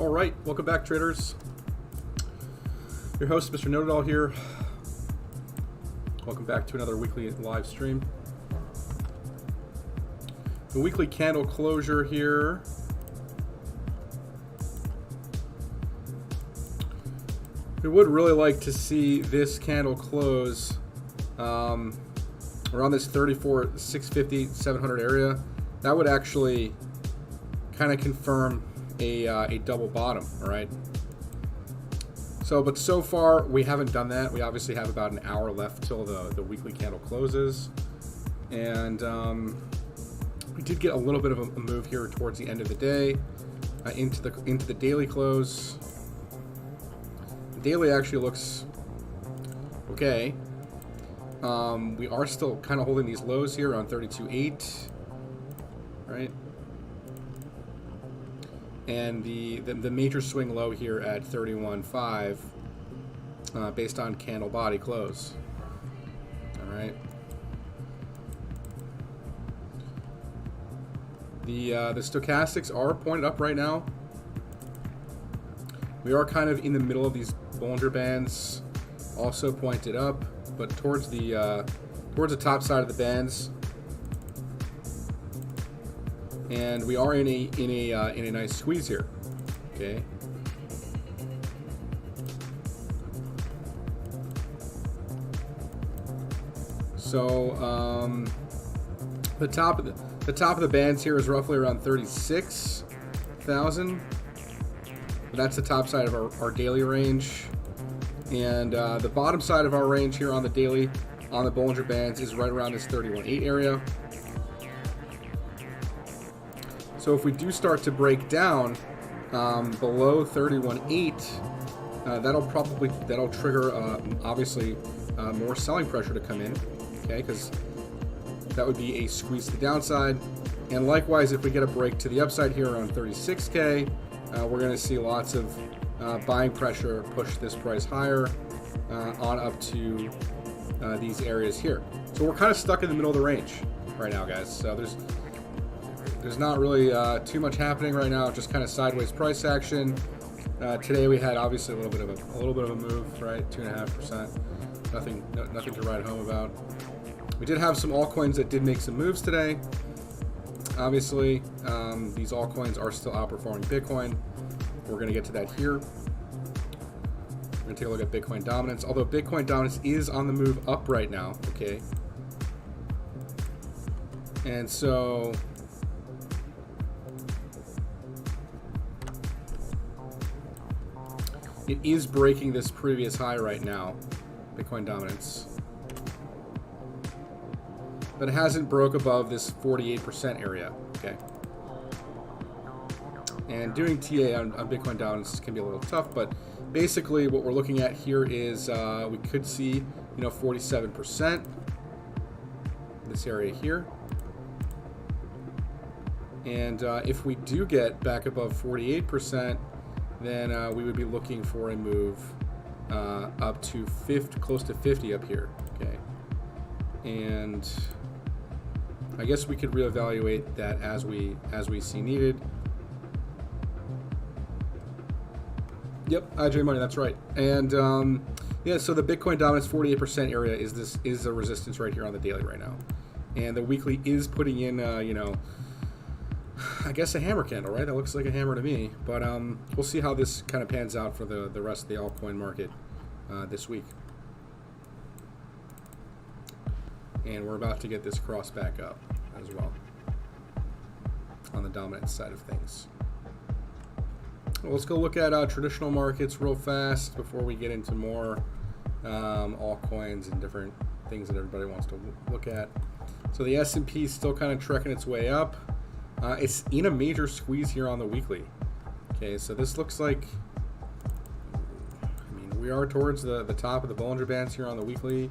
All right, welcome back, traders. Your host, Mr. Know-It-All here. Welcome back to another weekly live stream. The weekly candle closure here. We would really like to see this candle close around this 34, 650, 700 area. That would actually kind of confirm a double bottom, all right? But so far we haven't done that. We obviously have about an hour left till the weekly candle closes, and we did get a little bit of a move here towards the end of the day into the daily close. The daily actually looks okay. We are still kind of holding these lows here around 32.8, right? And the major swing low here at 31.5 based on candle body close. All right. The stochastics are pointed up right now. We are kind of in the middle of these Bollinger Bands, also pointed up, but towards the top side of the bands. And we are in a nice squeeze here, okay. So the top of the bands here is roughly around 36,000. That's the top side of our daily range, and the bottom side of our range here on the daily on the Bollinger Bands is right around this 31.8 area. So if we do start to break down below 31.8, that'll trigger obviously more selling pressure to come in, okay? Because that would be a squeeze to the downside. And likewise, if we get a break to the upside here around 36K, we're going to see lots of buying pressure push this price higher on up to these areas here. So we're kind of stuck in the middle of the range right now, guys. So there's not really too much happening right now, just kind of sideways price action. Today we had obviously a little bit of a move, right? 2.5%. Nothing to write home about. We did have some altcoins that did make some moves today. Obviously, these altcoins are still outperforming Bitcoin. We're going to get to that here. We're going to take a look at Bitcoin dominance, although Bitcoin dominance is on the move up right now, okay? And so it is breaking this previous high right now, Bitcoin dominance. But it hasn't broke above this 48% area, okay? And doing TA on Bitcoin dominance can be a little tough, but basically what we're looking at here is we could see, 47%, this area here. And if we do get back above 48%, then we would be looking for a move up to close to 50 up here, okay? And I guess we could reevaluate that as we see needed. Yep, IJ Money, that's right. And yeah, so the Bitcoin dominance 48% area is a resistance right here on the daily right now, and the weekly is putting in I guess a hammer candle, right? That looks like a hammer to me. But we'll see how this kind of pans out for the rest of the altcoin market this week. And we're about to get this cross back up as well on the dominance side of things. Well, let's go look at traditional markets real fast before we get into more altcoins and different things that everybody wants to look at. So the S&P is still kind of trekking its way up. It's in a major squeeze here on the weekly. Okay, so this looks like, we are towards the top of the Bollinger Bands here on the weekly.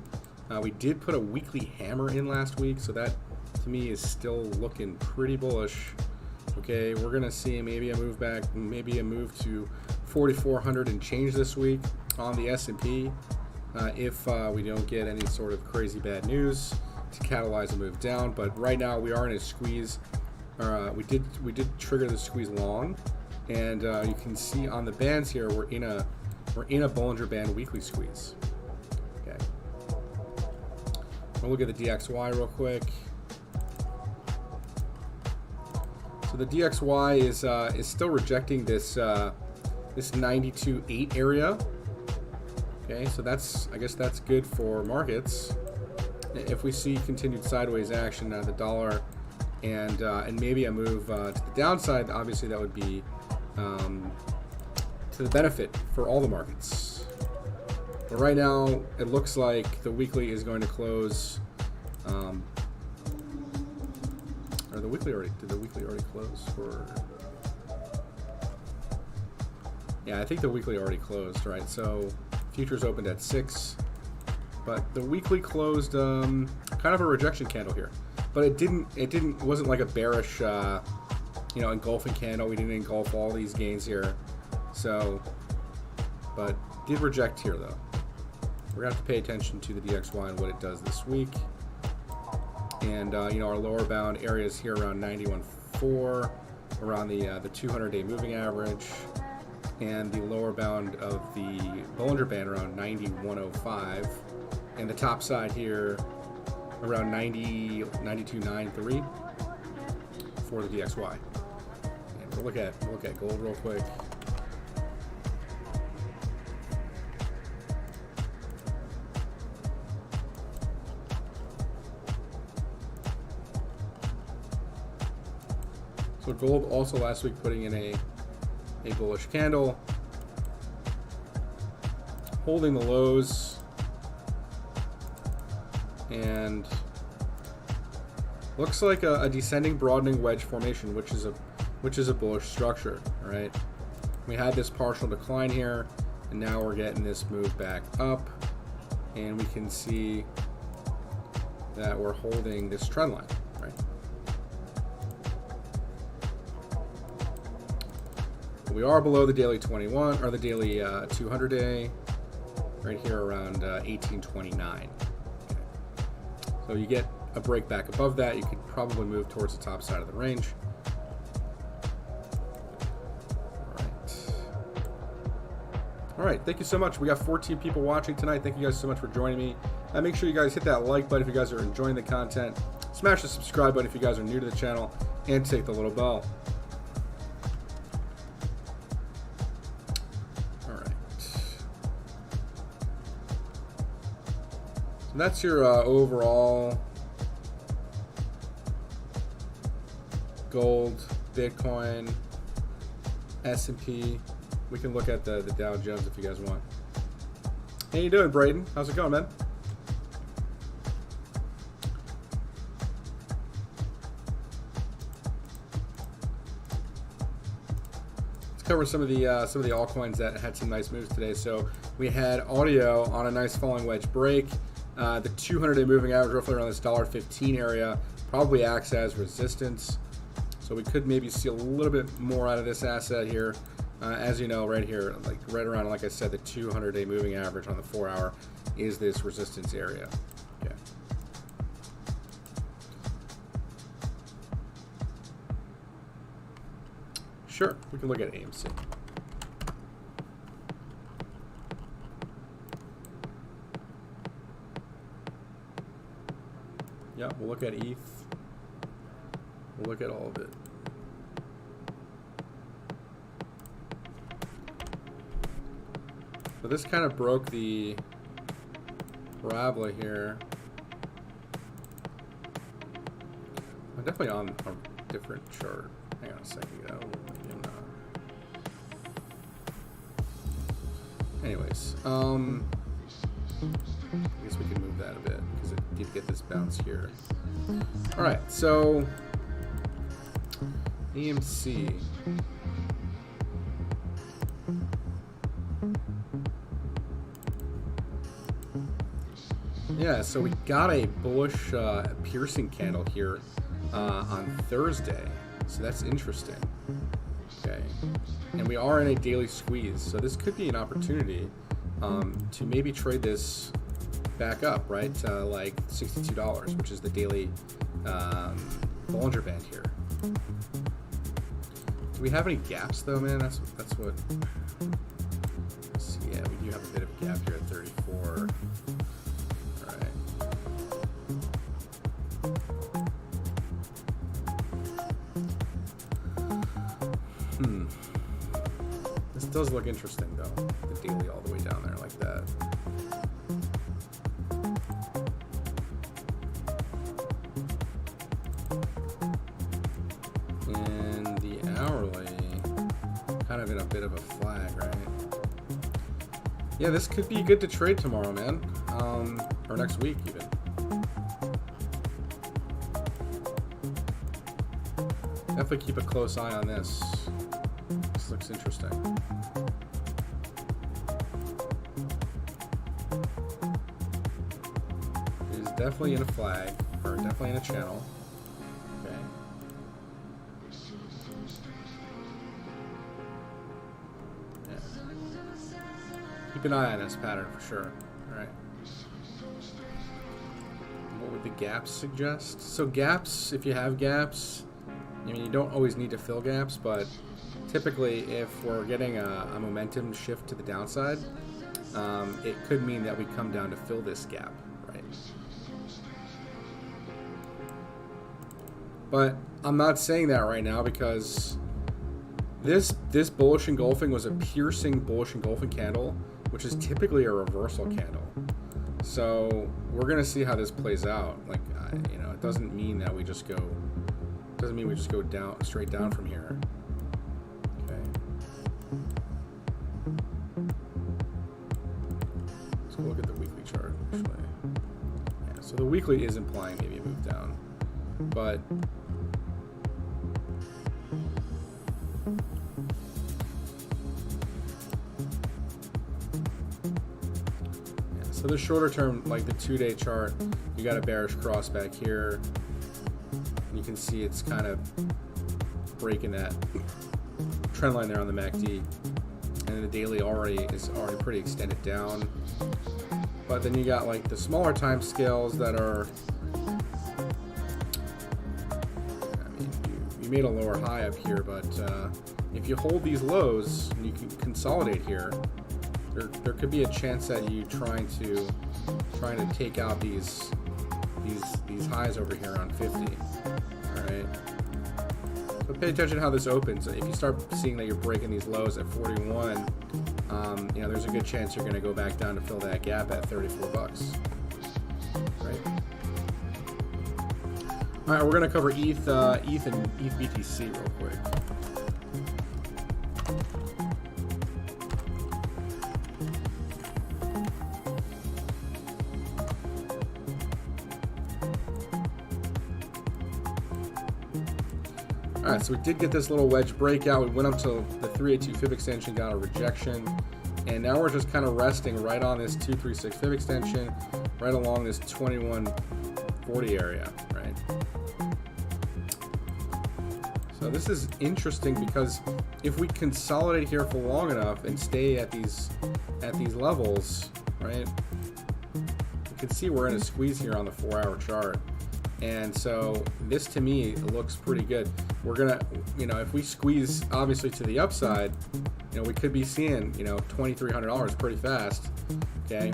We did put a weekly hammer in last week, so that to me is still looking pretty bullish. Okay, we're gonna see maybe a move back, maybe a move to 4,400 and change this week on the S&P if we don't get any sort of crazy bad news to catalyze a move down. But right now we are in a squeeze. We did trigger the squeeze long, And you can see on the bands here, we're in a Bollinger Band weekly squeeze. Okay. We'll look at the DXY real quick. So the DXY is still rejecting this this 92.8 area. Okay, so I guess that's good for markets. If we see continued sideways action out of the dollar, and maybe a move to the downside, obviously that would be to the benefit for all the markets. But right now, it looks like the weekly is going to close. Or the weekly already? Did the weekly already close? Or yeah, I think the weekly already closed, right? So futures opened at 6, but the weekly closed kind of a rejection candle here. But it wasn't like a bearish, engulfing candle. We didn't engulf all these gains here. So, but did reject here though. We're gonna have to pay attention to the DXY and what it does this week. And our lower bound areas here around 91.4, around the 200-day moving average, and the lower bound of the Bollinger Band around 91.05, and the top side here around 92.93 for the DXY. And we'll look at gold real quick. So gold also last week putting in a bullish candle, holding the lows, and looks like a descending broadening wedge formation, which is a bullish structure. All right, we had this partial decline here, and now we're getting this move back up, and we can see that we're holding this trend line. Right. We are below the daily 21 or the daily 200-day, right here around 1829. Okay. So you get a break back above that, you could probably move towards the top side of the range. All right, thank you so much. We got 14 people watching tonight. Thank you guys so much for joining me. Make sure you guys hit that like button if you guys are enjoying the content. Smash the subscribe button if you guys are new to the channel, and take the little bell. That's your overall gold, Bitcoin, S&P. We can look at the Dow Jones if you guys want. How you doing, Braden? How's it going, man? Let's cover some of the altcoins that had some nice moves today. So we had audio on a nice falling wedge break. The 200-day moving average roughly around this $1.15 area probably acts as resistance. So we could maybe see a little bit more out of this asset here. As you know, right here, like right around, like I said, the 200-day moving average on the 4-hour is this resistance area. Okay. Sure, we can look at AMC. Yeah, we'll look at ETH. We'll look at all of it. So this kind of broke the parabola here. I'm definitely on a different chart. Hang on a second. Maybe I'm not. Anyways, I guess we can move that a bit because it did get this bounce here. All right, so EMC. Yeah, so we got a bullish piercing candle here on Thursday, so that's interesting. Okay, and we are in a daily squeeze, so this could be an opportunity to maybe trade this back up, right? Like $62, which is the daily Bollinger Band here. Do we have any gaps though, man? That's what. Let's see, yeah, we do have a bit of a gap here at 34. All right. This does look interesting though. The daily all the way down there like that. And the hourly, kind of in a bit of a flag, right? Yeah, this could be good to trade tomorrow, man. Or next week even. Definitely keep a close eye on this. This looks interesting. It is definitely in a flag, or definitely in a channel. Okay. Yeah. Keep an eye on this pattern for sure. Alright. What would the gaps suggest? So gaps, if you have gaps, I mean, you don't always need to fill gaps, but typically if we're getting a momentum shift to the downside, it could mean that we come down to fill this gap, right? But I'm not saying that right now because this bullish engulfing was a piercing bullish engulfing candle, which is typically a reversal candle. So we're gonna see how this plays out. Like, you know, it doesn't mean that we just go. Doesn't mean we just go down straight down from here. Okay. Let's go look at the weekly chart. Actually. Yeah, so the weekly is implying maybe a move down, but so the shorter term, like the 2-day chart, you got a bearish cross back here. You can see it's kind of breaking that trend line there on the MACD, and the daily is already pretty extended down. But then you got like the smaller time scales that are, I mean, you made a lower high up here, but if you hold these lows and you can consolidate here, there could be a chance that you trying to take out these highs over here on 50. All right. So pay attention to how this opens. If you start seeing that you're breaking these lows at 41, you know, there's a good chance you're going to go back down to fill that gap at 34 bucks. Right. All right, we're going to cover ETH and ETH BTC real quick. Alright, so we did get this little wedge breakout. We went up to the 382 fib extension, got a rejection, and now we're just kind of resting right on this 236 fib extension, right along this 2140 area, right? So this is interesting because if we consolidate here for long enough and stay at these levels, right? You can see we're in a squeeze here on the 4-hour chart. And so this to me looks pretty good. We're gonna, you know, if we squeeze obviously to the upside, you know, we could be seeing, you know, $2,300 pretty fast. Okay.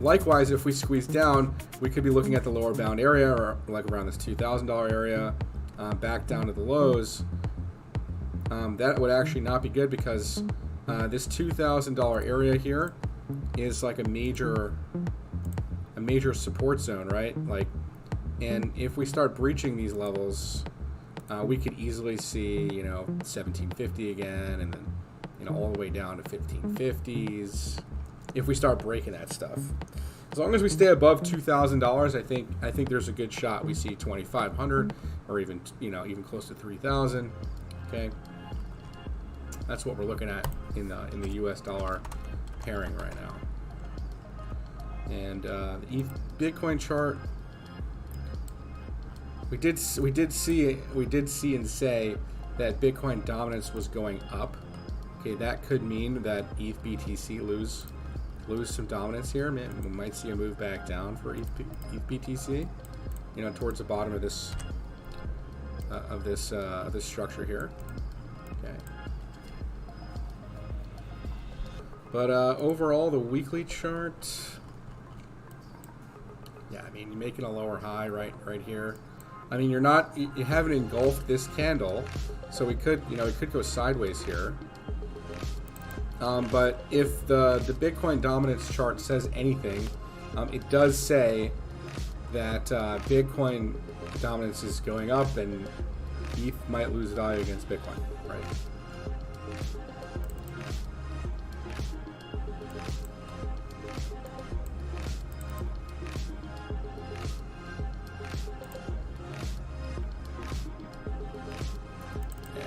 Likewise, if we squeeze down, we could be looking at the lower bound area, or like around this $2,000 area, back down to the lows. That would actually not be good because this $2,000 area here is like a major support zone, right? Like. And if we start breaching these levels, we could easily see, you know, 1750 again, and then, you know, all the way down to 1550s. If we start breaking that stuff, as long as we stay above $2,000, I think there's a good shot we see 2,500 or even, you know, even close to 3,000. Okay, that's what we're looking at in the US dollar pairing right now. And the Bitcoin chart. We did see and say that Bitcoin dominance was going up. Okay, that could mean that ETH BTC lose some dominance here. Man, we might see a move back down for ETH BTC. You know, towards the bottom of this structure here. Okay. But overall, the weekly chart, yeah, I mean, you're making a lower high right here. I mean, you haven't engulfed this candle, so we could, it could go sideways here. But if the Bitcoin dominance chart says anything, it does say that Bitcoin dominance is going up and ETH might lose value against Bitcoin, right?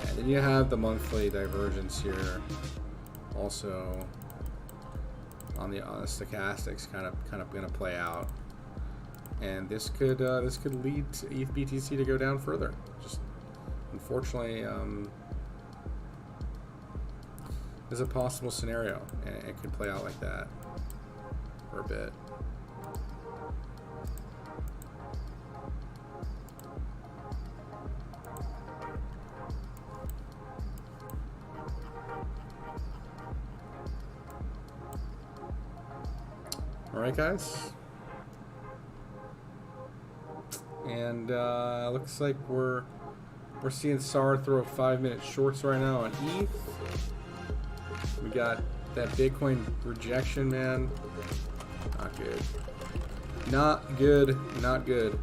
And then you have the monthly divergence here, also on the stochastics, kind of going to play out, and this could lead to ETH BTC to go down further. Just unfortunately, is a possible scenario, and it could play out like that for a bit. All right, guys, and looks like we're seeing SAR throw 5-minute shorts right now on ETH. We got that Bitcoin rejection, man. Not good. Not good. Not good.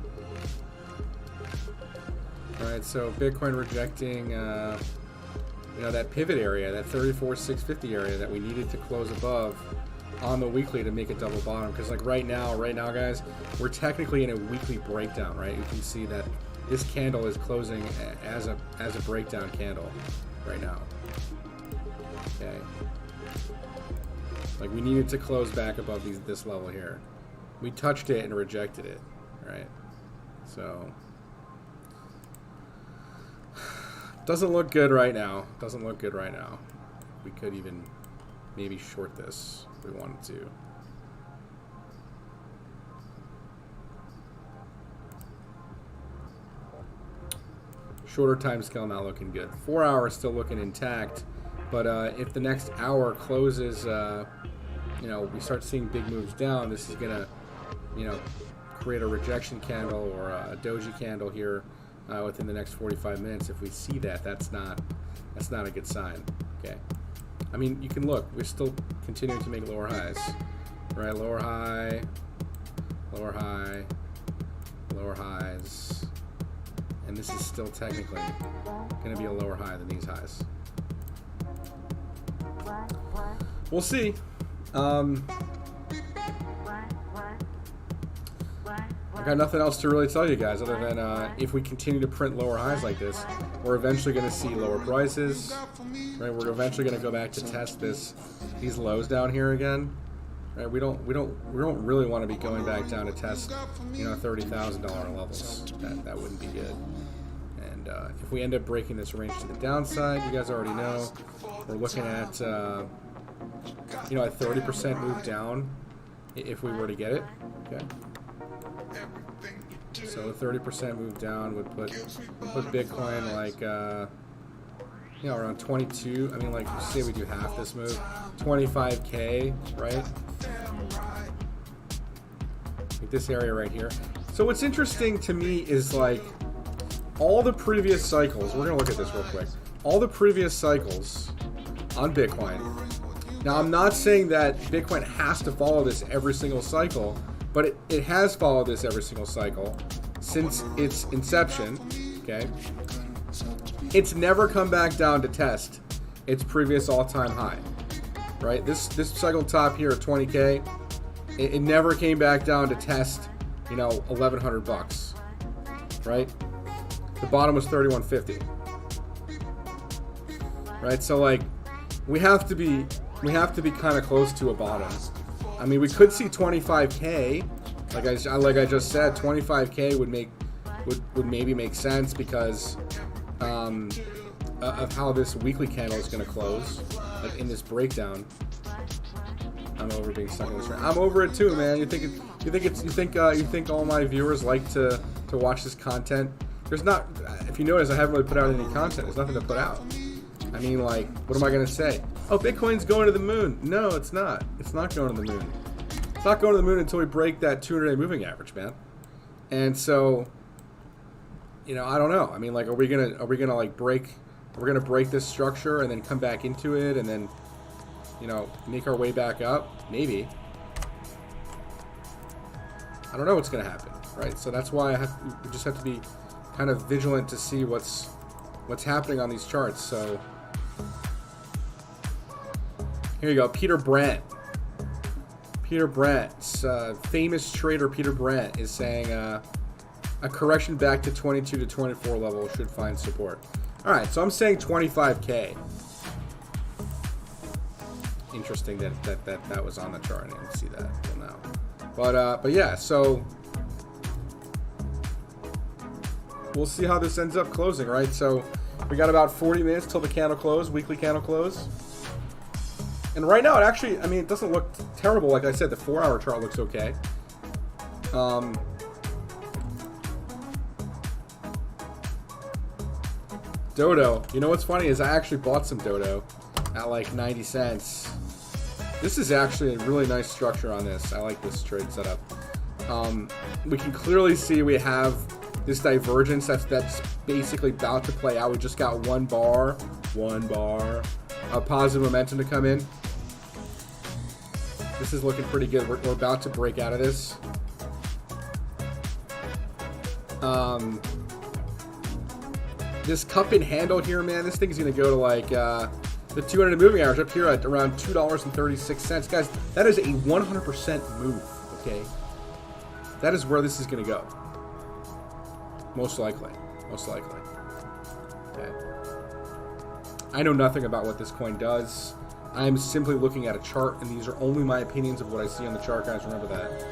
All right, so Bitcoin rejecting, that pivot area, that 34,650 area that we needed to close above on the weekly to make a double bottom. Because like right now, guys, we're technically in a weekly breakdown, right? You can see that this candle is closing as a breakdown candle right now. Okay. Like we needed to close back above this level here. We touched it and rejected it, right? So doesn't look good right now. Doesn't look good right now. We could even maybe short this if we wanted to. Shorter time scale not looking good. 4 hours still looking intact, but if the next hour closes, we start seeing big moves down, this is gonna, create a rejection candle or a doji candle here within the next 45 minutes. If we see that, that's not a good sign. Okay. I mean, you can look. We're still continuing to make lower highs, right? Lower high, lower high, lower highs, and this is still technically going to be a lower high than these highs. We'll see. I got nothing else to really tell you guys other than if we continue to print lower highs like this, we're eventually going to see lower prices, right? We're eventually going to go back to test these lows down here again, right? We don't really want to be going back down to test, $30,000 levels. That wouldn't be good. And if we end up breaking this range to the downside, you guys already know we're looking at a 30% move down if we were to get it. Okay. So a 30% move down would put Bitcoin like around 22. I mean, like say we do half this move, 25K, right? Like this area right here. So what's interesting to me is like all the previous cycles. We're gonna look at this real quick. All the previous cycles on Bitcoin. Now I'm not saying that Bitcoin has to follow this every single cycle, but it has followed this every single cycle since its inception, okay? It's never come back down to test its previous all-time high, right? This cycle top here at 20K, it never came back down to test, $1,100, right? The bottom was 3150, right? So like, we have to be kind of close to a bottom. I mean, we could see 25K, like I just said, 25K would maybe make sense because of how this weekly candle is going to close, like in this breakdown. I'm over being stuck in this. I'm over it too, man. You think all my viewers like to watch this content? There's not. If you notice, I haven't really put out any content. There's nothing to put out. I mean, like, what am I going to say? Oh, Bitcoin's going to the moon. No, it's not. It's not going to the moon. It's not going to the moon until we break that 200-day moving average, man. And so, you know, I don't know. I mean, like, are we gonna like break? We're gonna break this structure and then come back into it and then, you know, make our way back up? Maybe. I don't know what's gonna happen, right? So that's why we just have to be kind of vigilant to see what's happening on these charts. So here you go, Peter Brandt. Peter Brandt, famous trader Peter Brandt, is saying a correction back to 22 to 24 level should find support. All right, so I'm saying 25K. Interesting that was on the chart. I didn't see that until now. But yeah, so we'll see how this ends up closing, right? So we got about 40 minutes till the candle close, weekly candle close. And right now, it actually, I mean, it doesn't look terrible. Like I said, the 4-hour chart looks okay. Dodo. You know what's funny is I actually bought some Dodo at like 90 cents. This is actually a really nice structure on this. I like this trade setup. We can clearly see we have this divergence that's basically about to play out. We just got one bar of positive momentum to come in. This is looking pretty good. We're about to break out of this. This cup and handle here, man, this thing's going to go to like the 200 moving average up here at around $2.36. Guys, that is a 100% move, okay? That is where this is going to go. Most likely. Most likely. Okay. I know nothing about what this coin does. I'm simply looking at a chart, and these are only my opinions of what I see on the chart, guys. Remember that.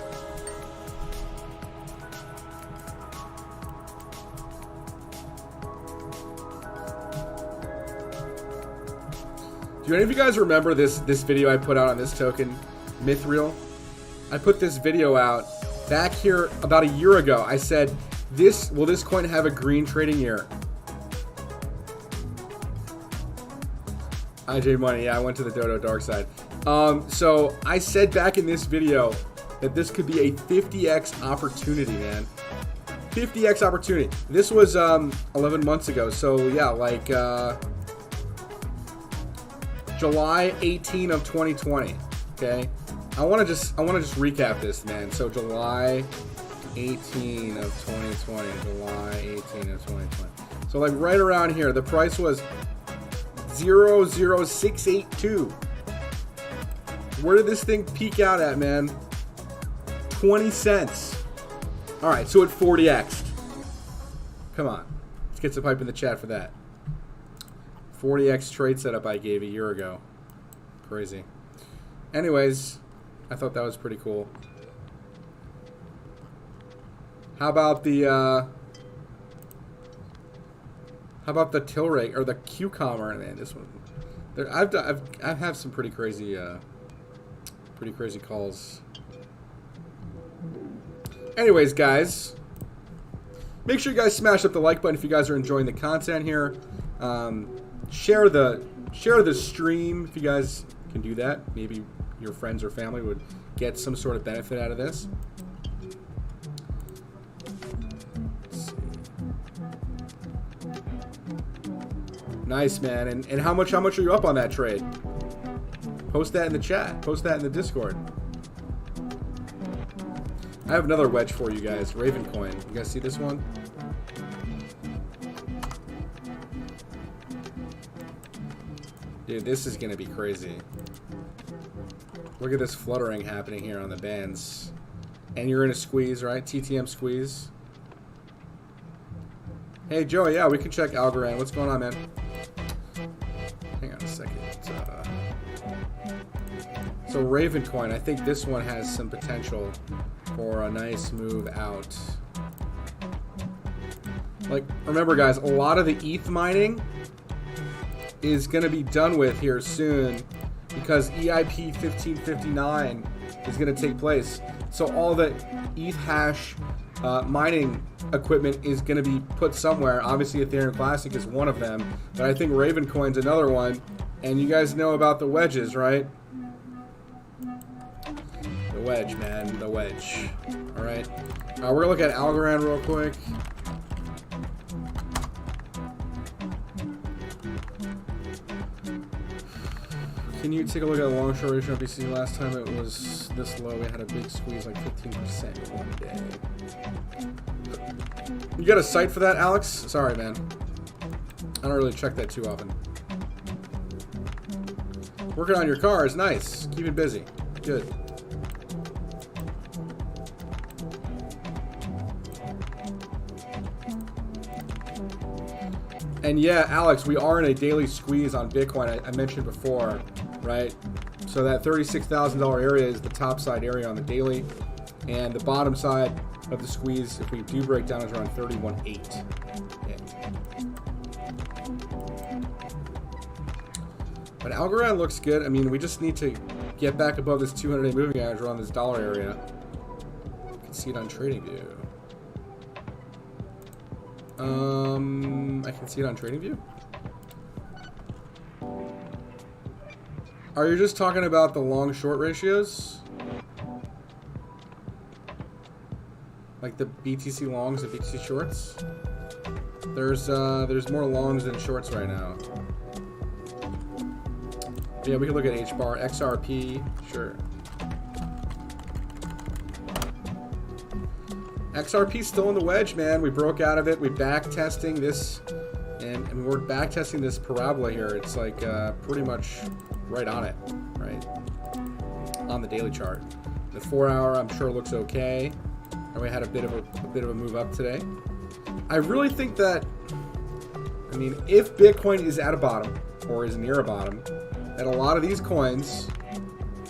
Do any of you guys remember this video I put out on this token, Mithril? I put this video out back here about a year ago. I said, will this coin have a green trading year? IJ Money, yeah, I went to the Dodo dark side. So I said back in this video that this could be a 50x opportunity, man. 50x opportunity. This was 11 months ago. So yeah, like July 18 of 2020. Okay, I want to just recap this, man. So July 18 of 2020. July 18 of 2020. So like right around here, the price was 00682. Where did this thing peak out at, man? 20 cents. All right, so it 40x'd. Come on, let's get some hype in the chat for that. 40x trade setup I gave a year ago. Crazy. Anyways, I thought that was pretty cool. How about the Tilray or the Cucumber? Man, this one. I've had some pretty crazy calls. Anyways, guys, make sure you guys smash up the like button if you guys are enjoying the content here. Share the stream if you guys can do that. Maybe your friends or family would get some sort of benefit out of this. Nice, man. And how much are you up on that trade? Post that in the chat. Post that in the Discord. I have another wedge for you guys. Raven coin. You guys see this one? Dude, this is gonna be crazy. Look at this fluttering happening here on the bands. And you're in a squeeze, right? TTM squeeze. Hey, Joey, yeah, we can check Algorand. What's going on, man? Hang on a second. So Raven coin, I think this one has some potential for a nice move out. Like, remember, guys, a lot of the ETH mining is going to be done with here soon because EIP 1559 is going to take place. So all the ETH hash mining equipment is going to be put somewhere. Obviously, Ethereum Classic is one of them, but I think Raven Coin's another one. And you guys know about the wedges, right? The wedge, man, the wedge. All right, we're gonna look at Algorand real quick. Can you take a look at the long short ratio of BTC? Last time it was this low, we had a big squeeze, like 15% one day. You got a site for that, Alex? Sorry, man. I don't really check that too often. Working on your car is nice. Keep it busy. Good. And yeah, Alex, we are in a daily squeeze on Bitcoin. I mentioned before, right? So that $36,000 area is the top side area on the daily, and the bottom side of the squeeze, if we do break down, is around 31.8. Okay. But Algorand looks good. I mean, we just need to get back above this 200-day moving average around this dollar area. You can see it on TradingView. I can see it on TradingView. Are you just talking about the long-short ratios? Like the BTC longs and BTC shorts? There's more longs than shorts right now. Yeah, we can look at H-bar, XRP, sure. XRP's still in the wedge, man. We broke out of it. We're back testing this, and we're back testing this parabola here. It's like pretty much right on it, right? On the daily chart. The 4-hour, I'm sure, looks okay. And we had a bit of a move up today. I really think that, I mean, if Bitcoin is at a bottom or is near a bottom, that a lot of these coins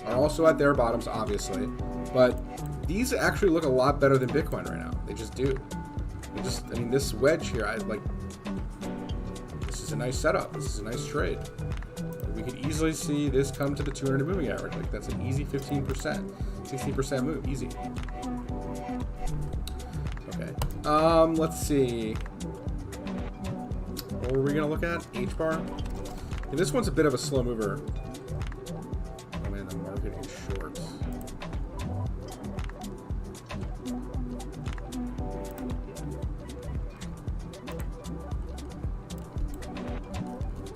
are also at their bottoms, obviously, but these actually look a lot better than Bitcoin right now. They just do. I mean, this wedge here, this is a nice setup. This is a nice trade. We could easily see this come to the 200 moving average. Like, that's an easy 15%, 16% move, easy. Okay. Let's see. What were we gonna look at? H-bar. And this one's a bit of a slow mover. Oh man, the market is short.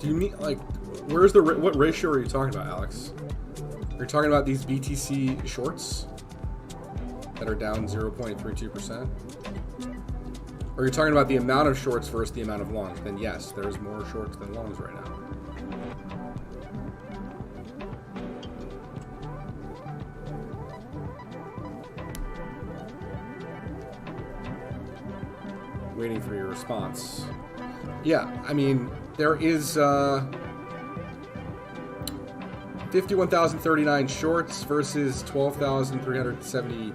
Do you mean, like, where's the, what ratio are you talking about, Alex? Are you talking about these BTC shorts that are down 0.32%? Or are you talking about the amount of shorts versus the amount of longs? Then yes, there's more shorts than longs right now. Waiting for your response. Yeah, I mean, there is 51,039 shorts versus 12,370,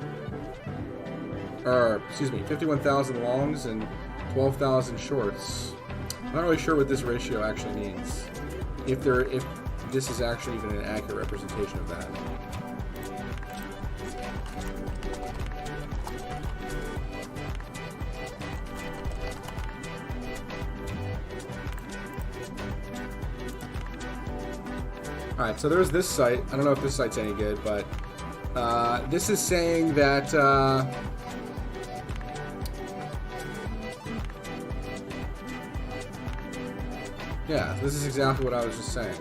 or excuse me, 51,000 longs and 12,000 shorts. I'm not really sure what this ratio actually means. If this is actually even an accurate representation of that. Alright, so there's this site. I don't know if this site's any good, but this is saying that yeah, this is exactly what I was just saying.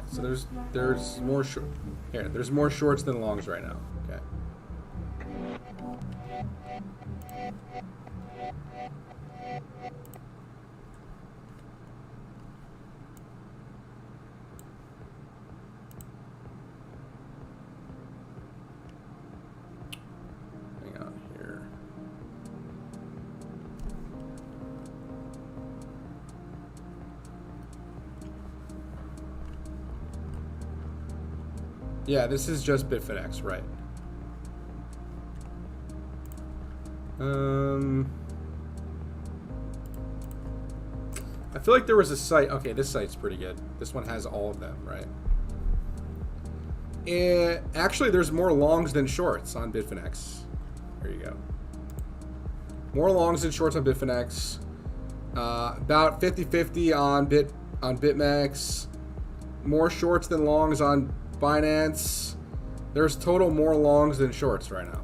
So there's more there's more shorts than longs right now. Okay. Hang on here. Yeah, this is just Bitfinex, right? I feel like there was a site. Okay, this site's pretty good. This one has all of them, right? And actually, there's more longs than shorts on Bitfinex. There you go. More longs than shorts on Bitfinex. About 50-50 on BitMEX. More shorts than longs on Binance. There's total more longs than shorts right now.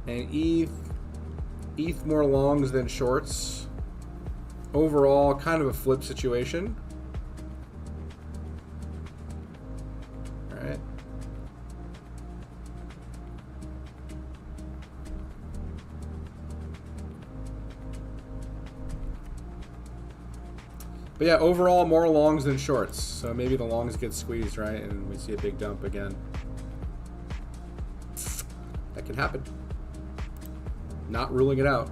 And ETH more longs than shorts. Overall, kind of a flip situation. All right. But yeah, overall more longs than shorts. So maybe the longs get squeezed, right? And we see a big dump again. That can happen. Not ruling it out.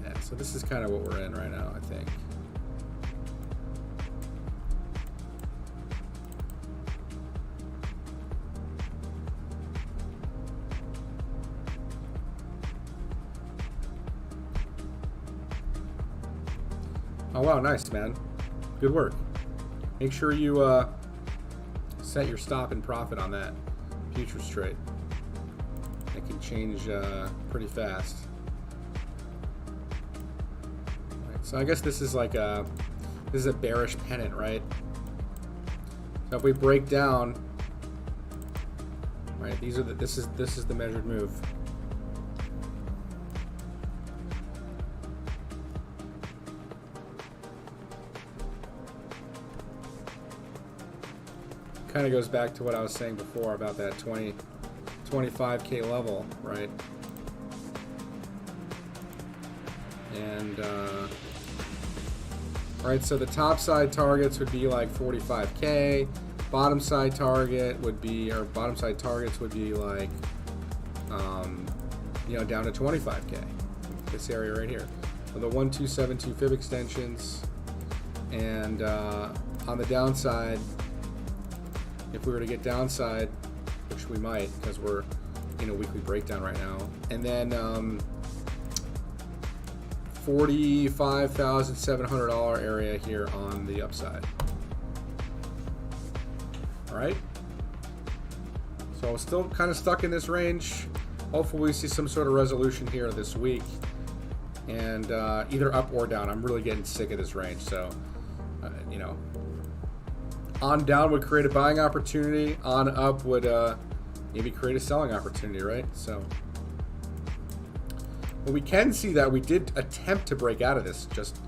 Yeah, so this is kind of what we're in right now, I think. Oh wow, nice, man. Good work. Make sure you set your stop and profit on that futures trade. It can change pretty fast. Right, so I guess this is like a bearish pennant, right? So if we break down, right, this is the measured move. Kind of goes back to what I was saying before about that 25K level, right? And right, so the top side targets would be like 45K. Bottom side target would be, or bottom side targets would be like, you know, down to 25K. This area right here. So the 1272 fib extensions, and on the downside, if we were to get downside, which we might because we're in a weekly breakdown right now, and then $45,700 area here on the upside. All right. So still kind of stuck in this range. Hopefully we see some sort of resolution here this week, and either up or down. I'm really getting sick of this range, so you know. On down would create a buying opportunity. On up would maybe create a selling opportunity, right? So, but we can see that we did attempt to break out of this. Just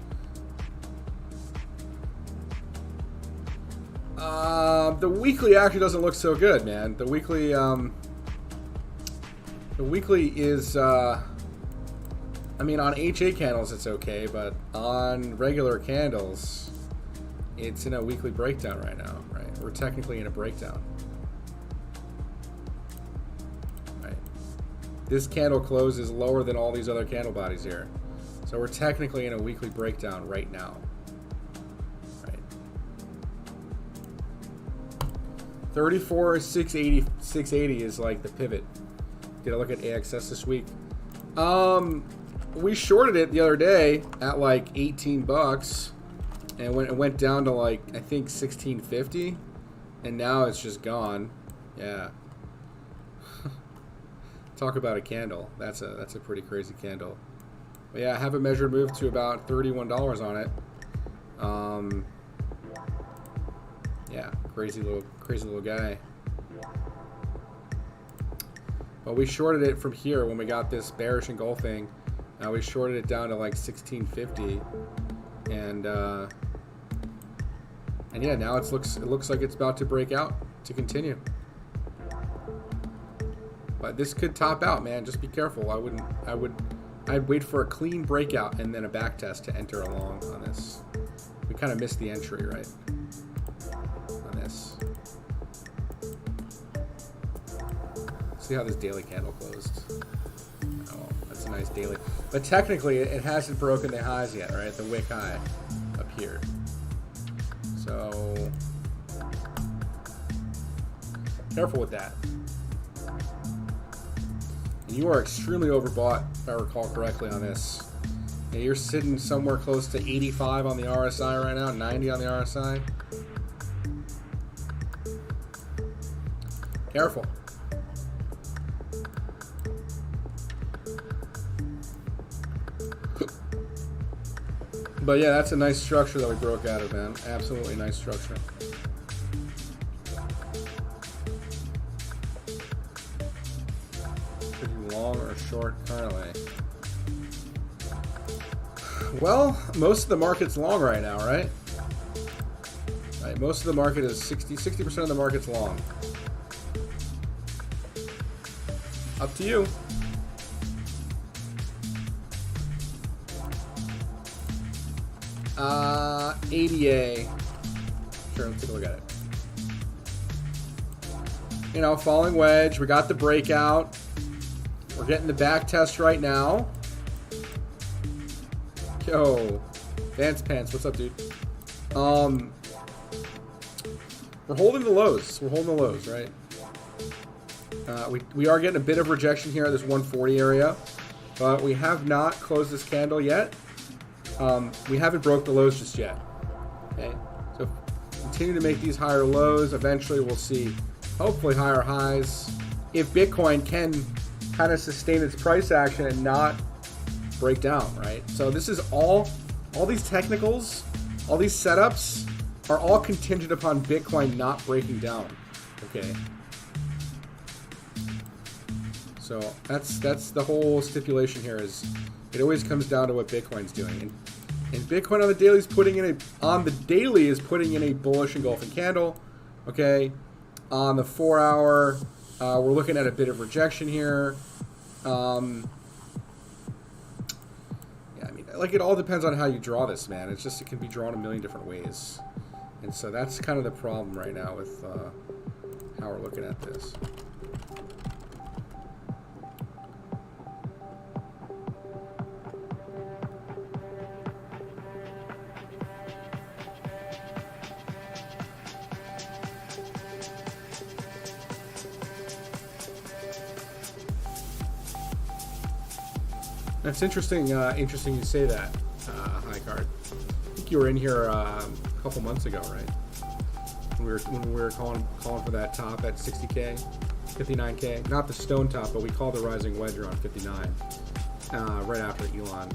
the weekly actually doesn't look so good, man. The weekly is, I mean, on HA candles it's okay, but on regular candles, it's in a weekly breakdown right now, right? We're technically in a breakdown. Right. This candle close is lower than all these other candle bodies here. So we're technically in a weekly breakdown right now. Right. 34,680 is like the pivot. Did I look at AXS this week? We shorted it the other day at like 18 bucks. And when it went down to like, I think 1650, and now it's just gone. Yeah. Talk about a candle. That's a pretty crazy candle. But yeah, I have a measured move to about $31 on it. Yeah, crazy little guy. But we shorted it from here when we got this bearish engulfing. We shorted it down to like 1650. And yeah, now it looks like it's about to break out to continue. But this could top out, man. Just be careful. I'd wait for a clean breakout and then a back test to enter along on this. We kind of missed the entry, right? On this. See how this daily candle closed. Oh, that's a nice daily. But technically, it hasn't broken the highs yet, right? The wick high up here. So Careful with that. And you are extremely overbought, if I recall correctly, on this. Yeah, you're sitting somewhere close to 85 on the RSI right now, 90 on the RSI. Careful. But yeah, that's a nice structure that we broke out of, man. Absolutely nice structure. Pretty long or short currently? Well, most of the market's long right now, right? Right, most of the market is 60% of the market's long. Up to you. ADA. Sure, let's take a look at it. You know, falling wedge. We got the breakout. We're getting the back test right now. Yo, Vance Pants, what's up, dude? We're holding the lows. We're holding the lows, right? We are getting a bit of rejection here at this 140 area, but we have not closed this candle yet. We haven't broke the lows just yet. Okay, so continue to make these higher lows. Eventually, we'll see hopefully higher highs. If Bitcoin can kind of sustain its price action and not break down, right? So this is all these technicals, all these setups are all contingent upon Bitcoin not breaking down. Okay. So that's the whole stipulation here. Is it always comes down to what Bitcoin's doing, and Bitcoin on the daily is putting in a bullish engulfing candle. Okay, on the 4 hour, we're looking at a bit of rejection here. Yeah, I mean, like, it all depends on how you draw this, man. It's just, it can be drawn a million different ways, and so that's kind of the problem right now with how we're looking at this. That's interesting. Interesting you say that, High Card. I think you were in here a couple months ago, right? When we were calling for that top at 60K, 59K. Not the stone top, but we called the rising wedge around 59. Right after Elon,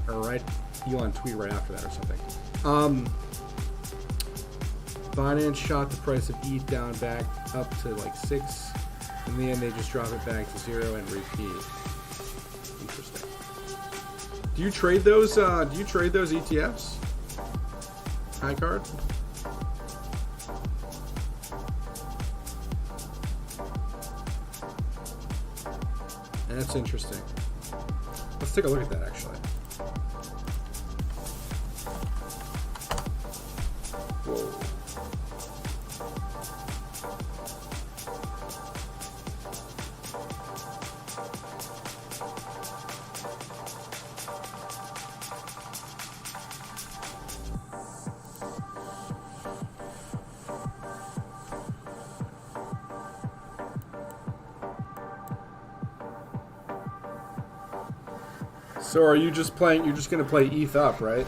Elon tweet right after that or something. Binance shot the price of ETH down back up to like 6. In the end, they just drop it back to 0 and repeat. Interesting. Do you trade those? Do you trade those ETFs? High Card. That's interesting. Let's take a look at that, actually. Whoa. So are you just playing, you're just going to play ETH up, right?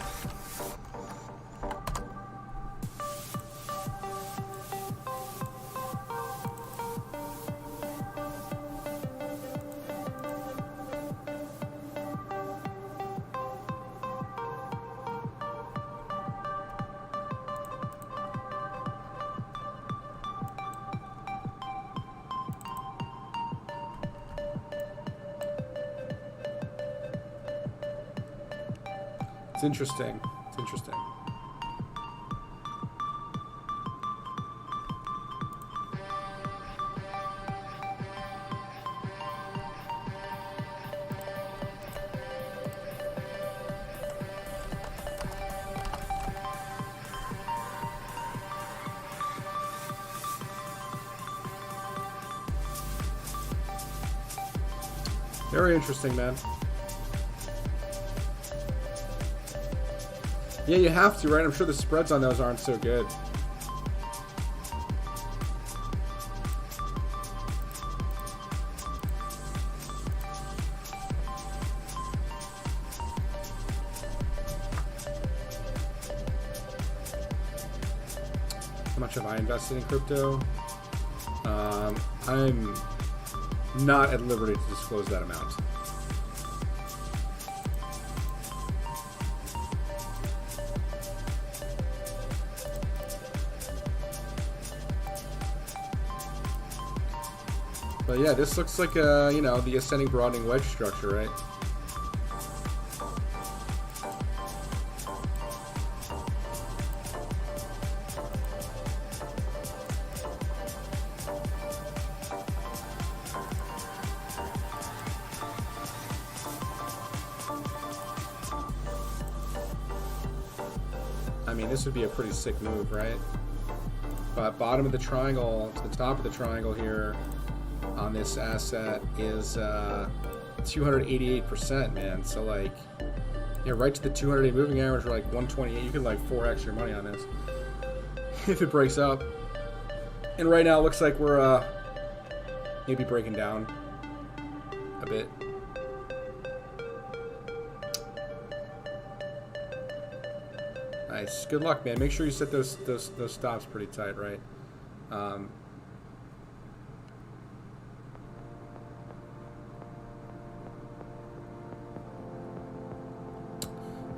It's interesting. It's interesting. Very interesting, man. Yeah, you have to, right? I'm sure the spreads on those aren't so good. much have I invested in crypto? I'm not at liberty to disclose that amount. But yeah, this looks like you know, the ascending broadening wedge structure, right? I mean, this would be a pretty sick move, right? But bottom of the triangle to the top of the triangle here on this asset is 288%, man. So like, yeah, right to the 200-day moving average, we're like 128. You could like 4x your money on this if it breaks up. And right now it looks like we're maybe breaking down a bit. Nice. Good luck, man. Make sure you set those stops pretty tight, right?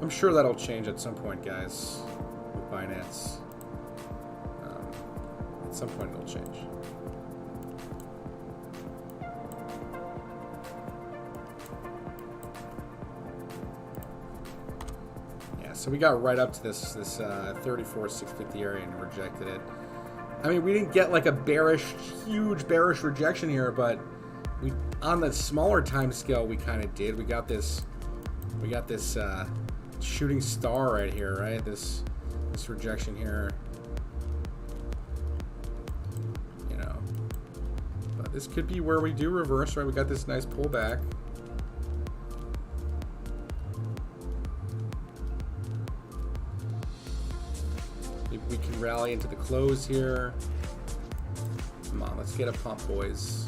I'm sure that'll change at some point, guys, with Binance. At some point it'll change. Yeah, so we got right up to this 34,650 area and rejected it. I mean, we didn't get like a bearish, huge bearish rejection here, but we, on the smaller time scale, we kind of did. We got this shooting star right here, right? This rejection here, you know. But this could be where we do reverse, right? We got this nice pullback. Maybe we can rally into the close here. Come on, let's get a pump, boys.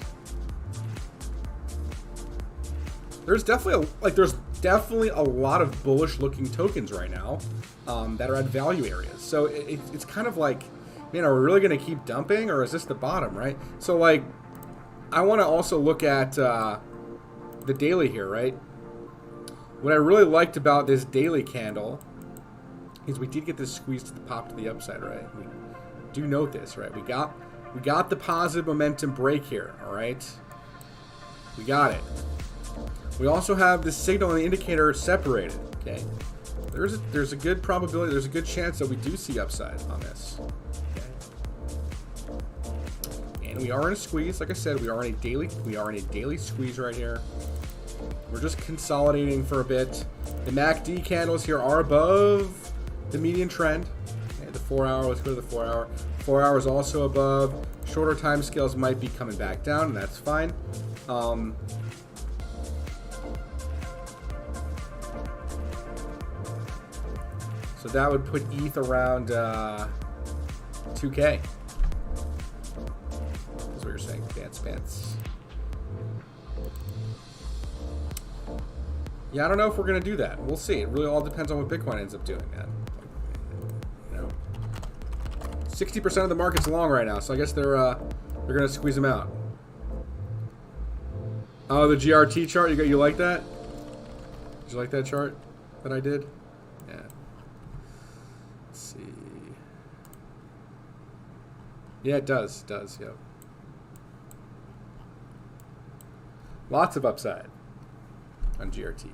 There's definitely a lot of bullish looking tokens right now that are at value areas. So it's kind of like, man, are we really going to keep dumping, or is this the bottom, right? So like, I want to also look at the daily here, right? What I really liked about this daily candle is we did get this squeeze to the pop to the upside, right? We do note this, right? We got the positive momentum break here, all right? We got it. We also have the signal and the indicator separated, okay? There's a good probability, there's a good chance that we do see upside on this, okay? And we are in a squeeze, like I said, we are in a daily squeeze right here. We're just consolidating for a bit. The MACD candles here are above the median trend. Okay, the 4 hour, let's go to the 4 hour. 4 hours also above. Shorter time scales might be coming back down, and that's fine. So that would put ETH around 2K. That's what you're saying, Spance. Yeah, I don't know if we're going to do that. We'll see. It really all depends on what Bitcoin ends up doing, man. You know, 60% of the market's long right now, so I guess they're going to squeeze them out. Oh, the GRT chart, you like that? Did you like that chart that I did? Yeah. Let's see. Yeah, it does. It does, yep. Lots of upside on GRT.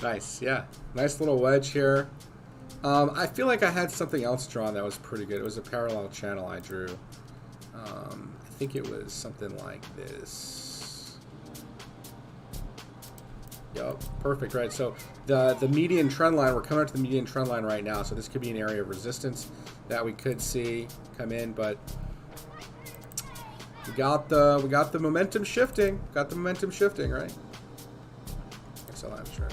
Nice, yeah. Nice little wedge here. I feel like I had something else drawn that was pretty good. It was a parallel channel I drew. I think it was something like this. Yup, perfect, right? So the median trend line, we're coming up to the median trend line right now, so this could be an area of resistance that we could see come in, but We got the momentum shifting. Got the momentum shifting, right? XLM, sure.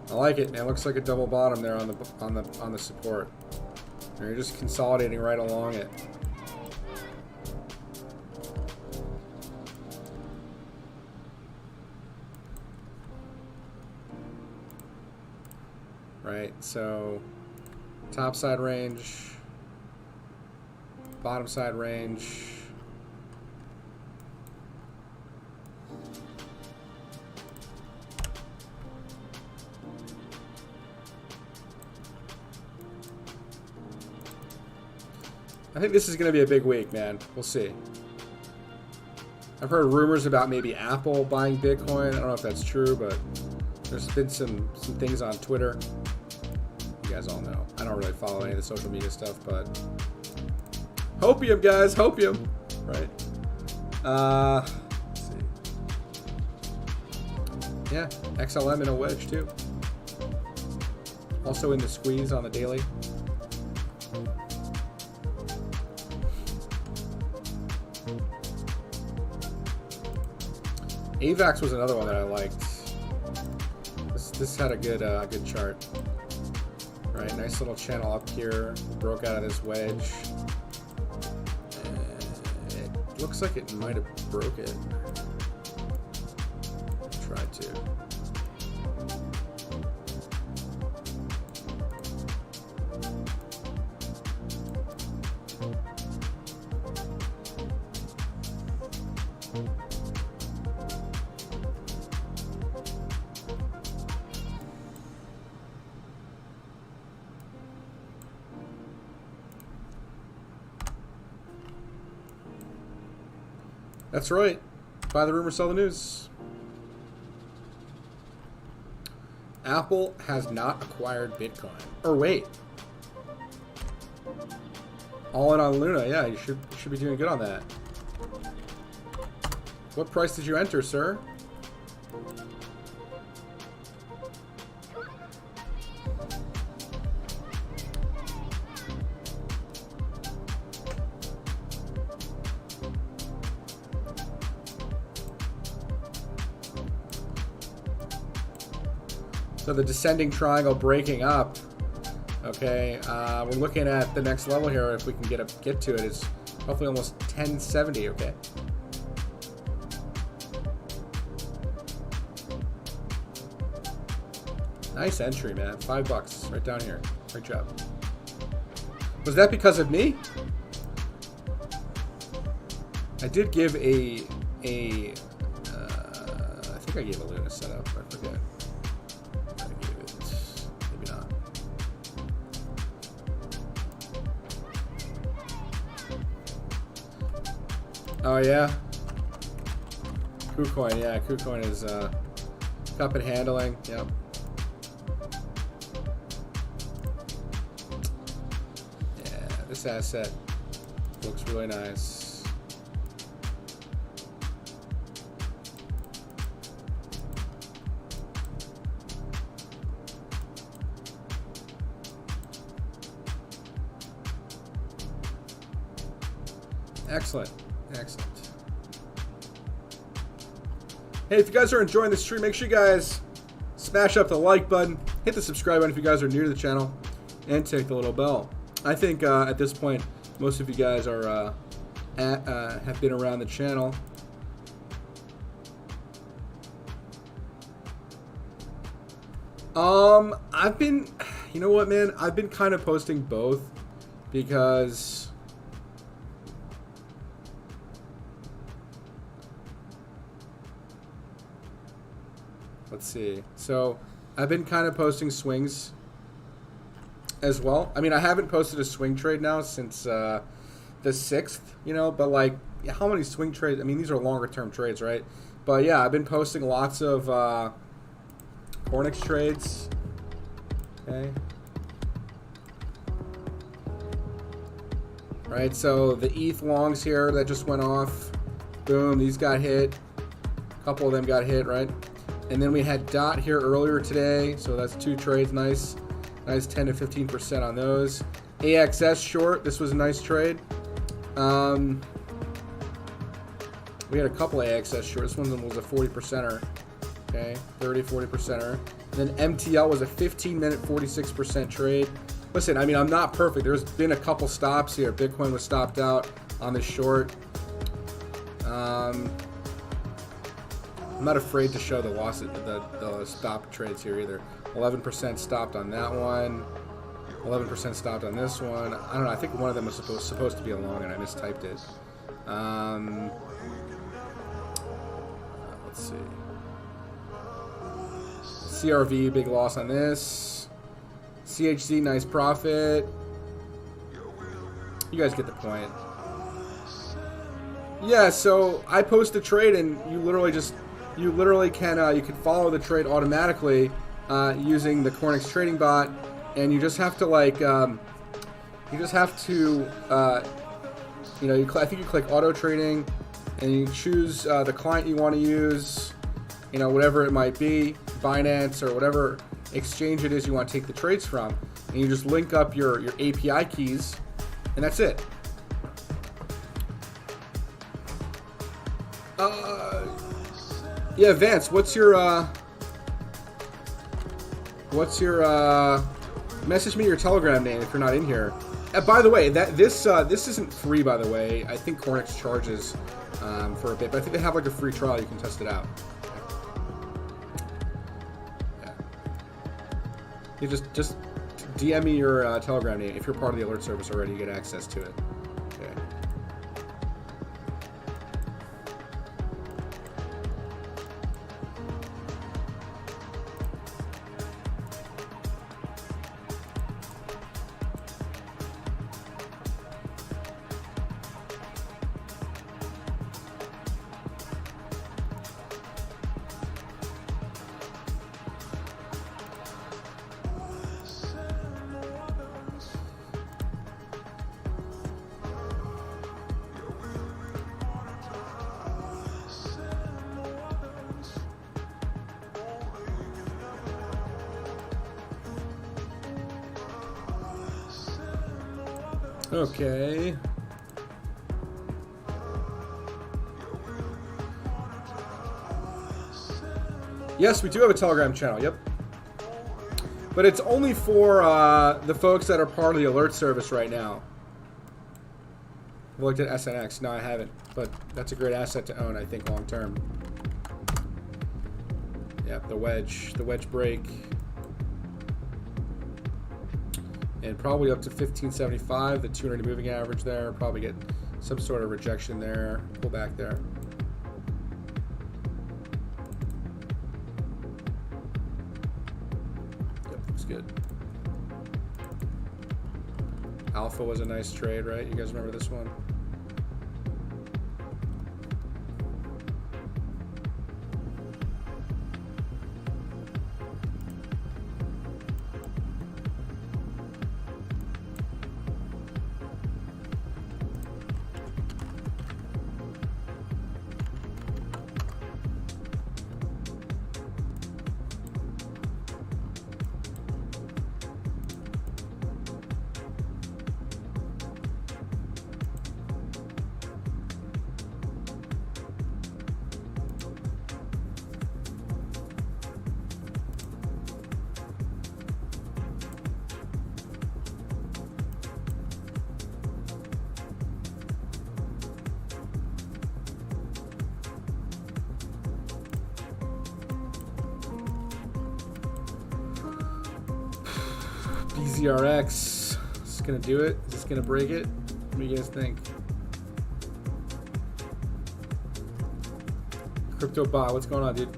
I like it. It looks like a double bottom there on the support. And you're just consolidating right along it. Right. So top side range, bottom side range. I think this is going to be a big week, man. We'll see. I've heard rumors about maybe Apple buying Bitcoin. I don't know if that's true, but there's been some things on Twitter. You guys all know. I don't really follow any of the social media stuff, but hopium, guys, hopium. Right. Let's see. Yeah, XLM in a wedge too. Also in the squeeze on the daily. AVAX was another one that I liked. This had a good good chart. Right, nice little channel up here. Broke out of this wedge. It looks like it might have broke it. Try to. That's right. Buy the rumor, sell the news. Apple has not acquired Bitcoin. Or wait. All in on Luna. Yeah, you should be doing good on that. What price did you enter, sir? So the descending triangle breaking up. Okay, we're looking at the next level here. If we can get to it, it's hopefully almost 1070. Okay. Nice entry, man. $5 right down here. Great job. Was that because of me? I did give I think I gave a Luna setup. I forget. Oh yeah, KuCoin. Yeah, KuCoin is cup and handling. Yep. Yeah, this asset looks really nice. Excellent. Excellent. Hey, if you guys are enjoying the stream, make sure you guys smash up the like button, hit the subscribe button if you guys are new to the channel, and tick the little bell. I think at this point, most of you guys are have been around the channel. I've been, you know what, man? I've been kind of posting both because let's see. So I've been kind of posting swings as well. I mean, I haven't posted a swing trade now since the 6th, you know, but like, how many swing trades? I mean, these are longer term trades, right? But yeah, I've been posting lots of Cornix trades. Okay. right? So the ETH longs here that just went off, boom, these got hit. A couple of them got hit, right? And then we had DOT here earlier today, so that's 2 trades, nice 10 to 15% on those. AXS short, this was a nice trade. We had a couple of AXS short. This one was a 40%er, okay, 30, 40%er. Then MTL was a 15-minute, 46% trade. Listen, I mean, I'm not perfect. There's been a couple stops here. Bitcoin was stopped out on this short. I'm not afraid to show the losses, the stop trades here either. 11% stopped on that one. 11% stopped on this one. I don't know. I think one of them was supposed to be a long, and I mistyped it. Let's see. CRV, big loss on this. CHZ, nice profit. You guys get the point. Yeah, so I post a trade, and you literally can you can follow the trade automatically using the Cornix trading bot, and you just have to I think you click auto trading, and you choose the client you want to use, whatever it might be, Binance or whatever exchange it is you want to take the trades from, and you just link up your API keys, and that's it. Yeah, Vance, what's your message me your Telegram name if you're not in here. By the way, this isn't free, by the way. I think Cornix charges for a bit, but I think they have like a free trial. You can test it out. Yeah. You just DM me your Telegram name. If you're part of the alert service already, you get access to it. Okay. Okay. Yes, we do have a Telegram channel, yep. But it's only for the folks that are part of the alert service right now. I've looked at SNX. No, I haven't. But that's a great asset to own, I think, long term. Yep, the wedge break. And probably up to 1575, the 200 moving average there. Probably get some sort of rejection there. Pull back there. Yep, looks good. Alpha was a nice trade, right? You guys remember this one? BZRX, is this gonna do it? Is this gonna break it? What do you guys think? Crypto bot, what's going on, dude?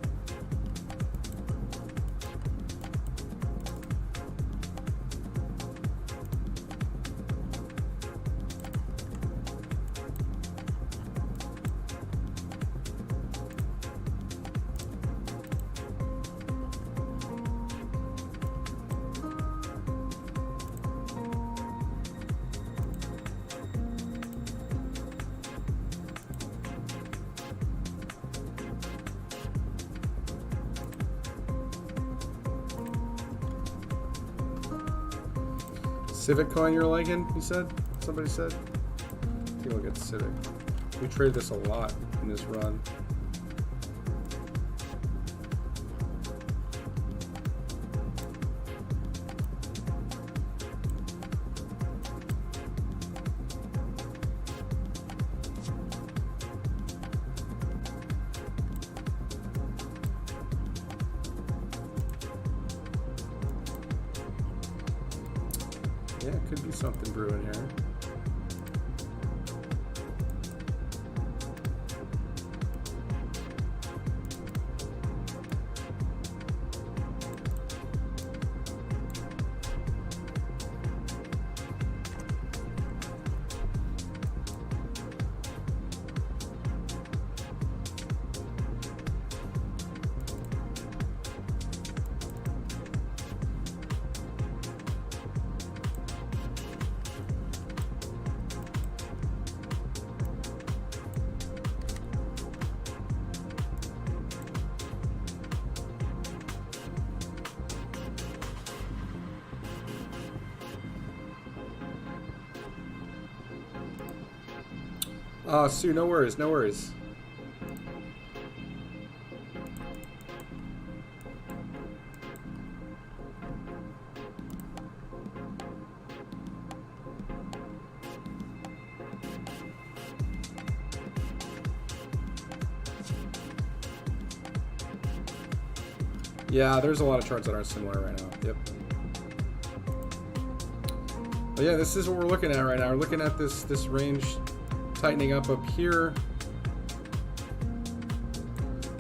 Civic coin you're liking, you said? Somebody said? Take a look at Civic. We trade this a lot in this run. Yeah, it could be something brewing here. Sue, no worries, no worries. Yeah, there's a lot of charts that are similar right now. Yep. But yeah, this is what we're looking at right now. We're looking at this range tightening up here.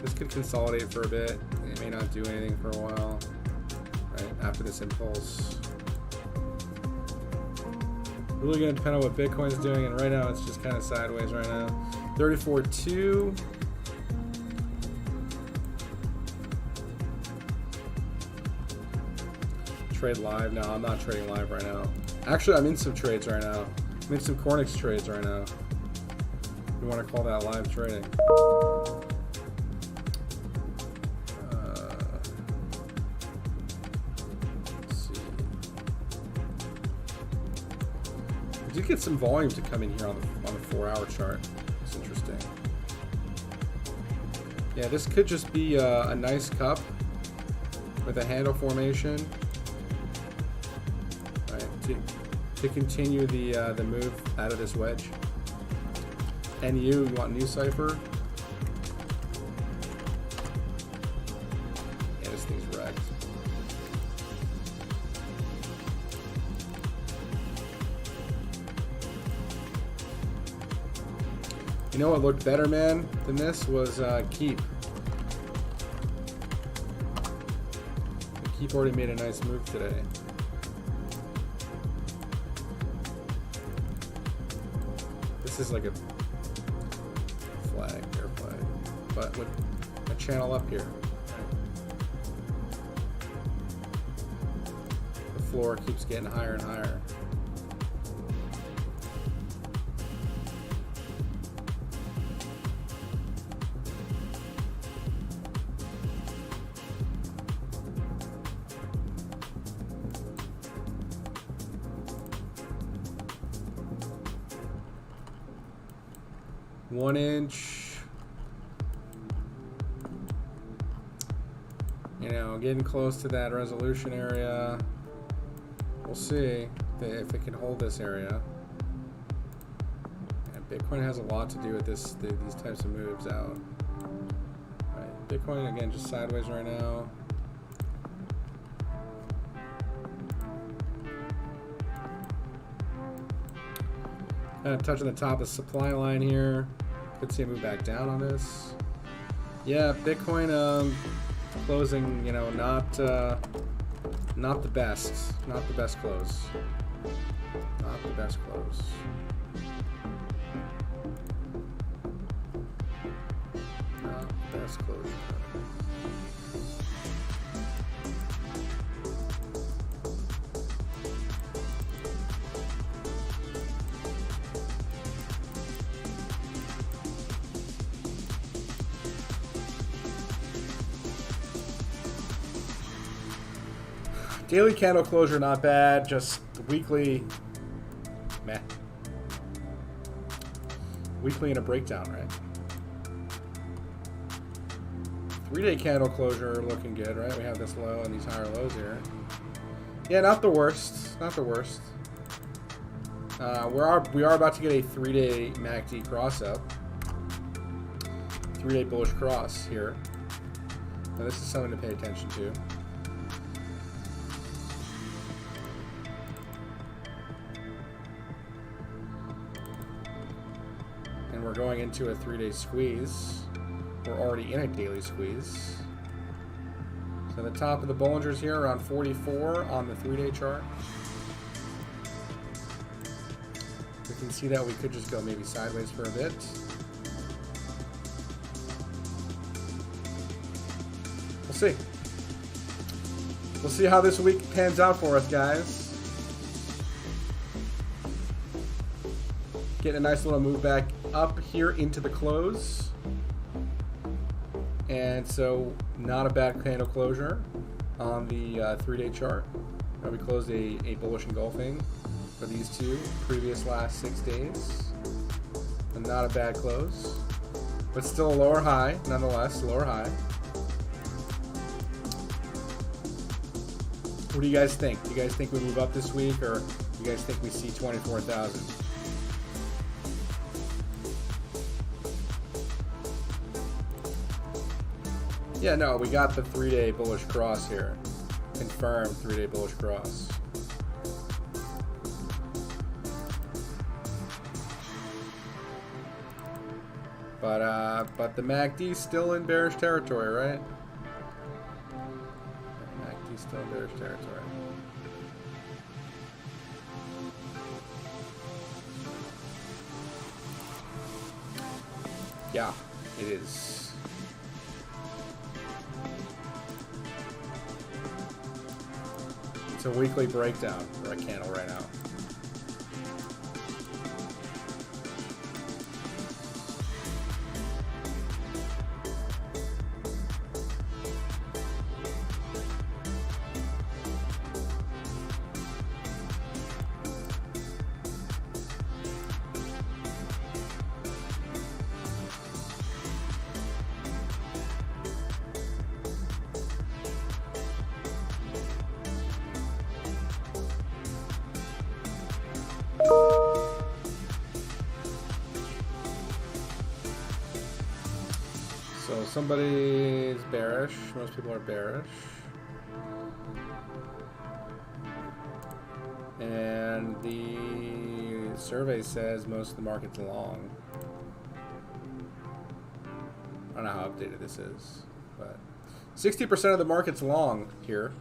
This could consolidate for a bit. It may not do anything for a while, right? After this impulse. Really going to depend on what Bitcoin's doing, and right now it's just kind of sideways right now. 34.2. Trade live? No, I'm not trading live right now. Actually, I'm in some trades right now. I'm in some Cornix trades right now. You want to call that live trading? Let's see. We did get some volume to come in here on the 4-hour chart. It's interesting. Yeah, this could just be a nice cup with a handle formation, right? To continue the move out of this wedge. And you want new cipher? Yeah, this thing's wrecked. You know what looked better, man, than this was Keep. Keep already made a nice move today. This is like a air flag, but with a channel up here. The floor keeps getting higher and higher. One inch, you know, getting close to that resolution area. We'll see if it can hold this area. And Bitcoin has a lot to do with these types of moves out. Right. Bitcoin again just sideways right now. Kind of touching the top of the supply line here. Could see a move back down on this. Yeah, Bitcoin closing, you know, not the best. Not the best close. Not the best close. Not the best close. Daily candle closure, not bad. Just weekly, meh. Weekly in a breakdown, right? 3-day candle closure looking good, right? We have this low and these higher lows here. Yeah, not the worst. Not the worst. We are about to get a 3-day MACD cross up. 3-day bullish cross here. Now this is something to pay attention to. And we're going into a 3-day squeeze. We're already in a daily squeeze. So the top of the Bollinger's here around 44 on the 3-day chart. We can see that we could just go maybe sideways for a bit. We'll see. We'll see how this week pans out for us, guys. Getting a nice little move back up here into the close. And so, not a bad candle closure on the 3-day chart. We closed a bullish engulfing for these two previous last 6 days. And not a bad close. But still a lower high, nonetheless, lower high. What do you guys think? Do you guys think we move up this week, or do you guys think we see 24,000? Yeah, no, we got the 3-day bullish cross here. Confirmed 3-day bullish cross. But the MACD's still in bearish territory, right? MACD's still in bearish territory. Yeah, it is. It's a weekly breakdown for a candle right now. So somebody is bearish. Most people are bearish. And the survey says most of the market's long. I don't know how updated this is, but 60% of the market's long here.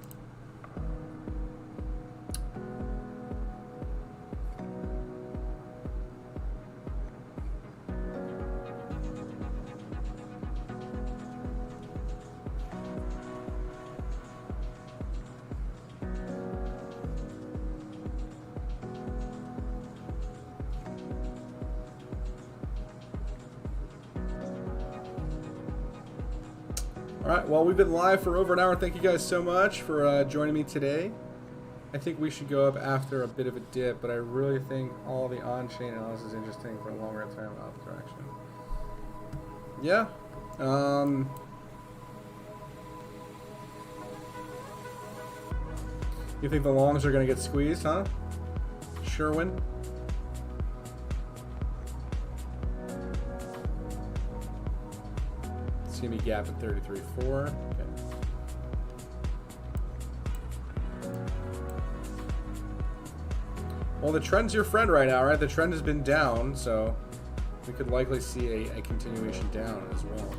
Alright, well, we've been live for over an hour. Thank you guys so much for joining me today. I think we should go up after a bit of a dip, but I really think all the on-chain analysis is interesting for a longer term up direction. Yeah. You think the longs are going to get squeezed, huh? Sherwin? CME gap at 33.4. Okay. Well, the trend's your friend right now, right? The trend has been down, so we could likely see a continuation down as well.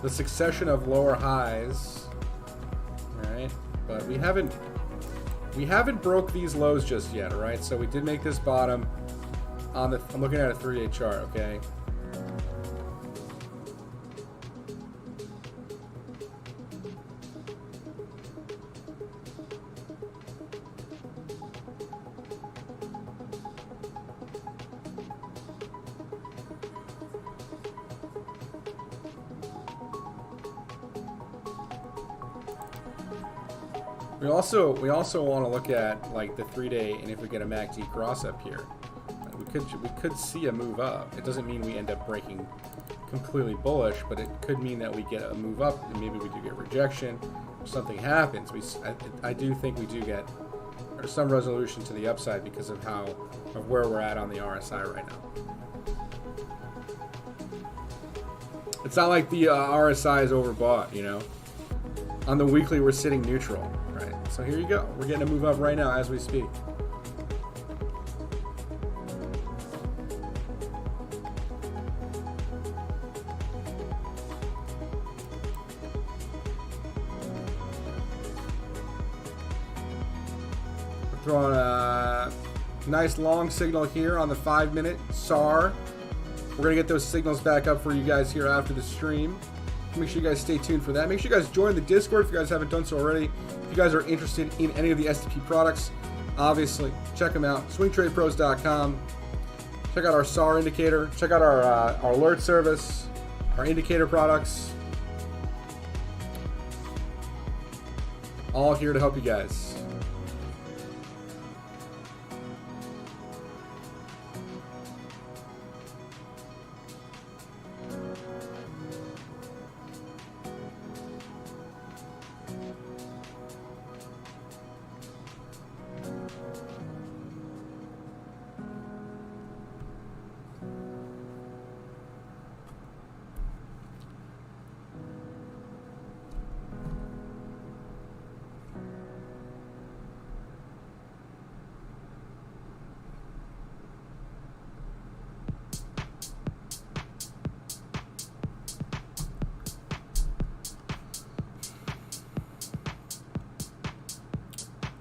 The succession of lower highs, all right? But we haven't broke these lows just yet, all right? So we did make this bottom on the, I'm looking at a 3-day chart, okay? We also want to look at like the 3-day, and if we get a MACD cross up here, we could see a move up. It doesn't mean we end up breaking completely bullish, but it could mean that we get a move up, and maybe we do get rejection, or something happens. I do think we do get some resolution to the upside because of where we're at on the RSI right now. It's not like the RSI is overbought, you know. On the weekly, we're sitting neutral, right? So here you go. We're getting a move up right now as we speak. We're throwing a nice long signal here on the 5-minute SAR. We're going to get those signals back up for you guys here after the stream. Make sure you guys stay tuned for that. Make sure you guys join the Discord if you guys haven't done so already. If you guys are interested in any of the STP products, obviously, check them out. swingtradepros.com. Check out our SAR indicator. Check out our alert service, our indicator products. All here to help you guys.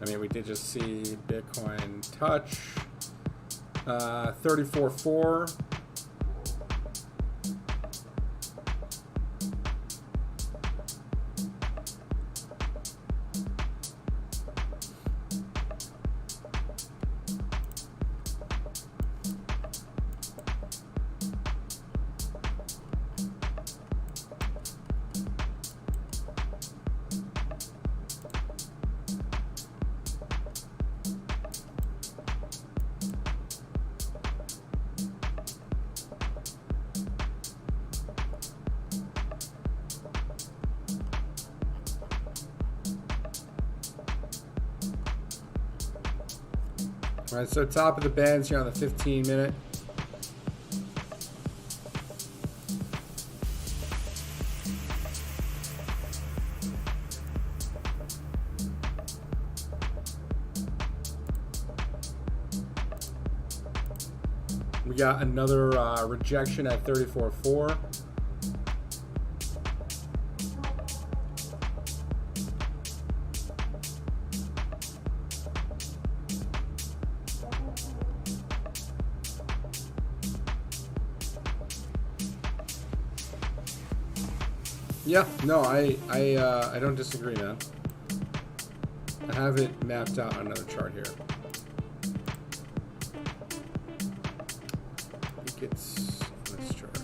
I mean, we did just see Bitcoin touch 34.4. All right, so top of the bands here on the 15-minute. We got another rejection at 34.4. Yeah, no, I don't disagree, man. I have it mapped out on another chart here. I think it's on this chart.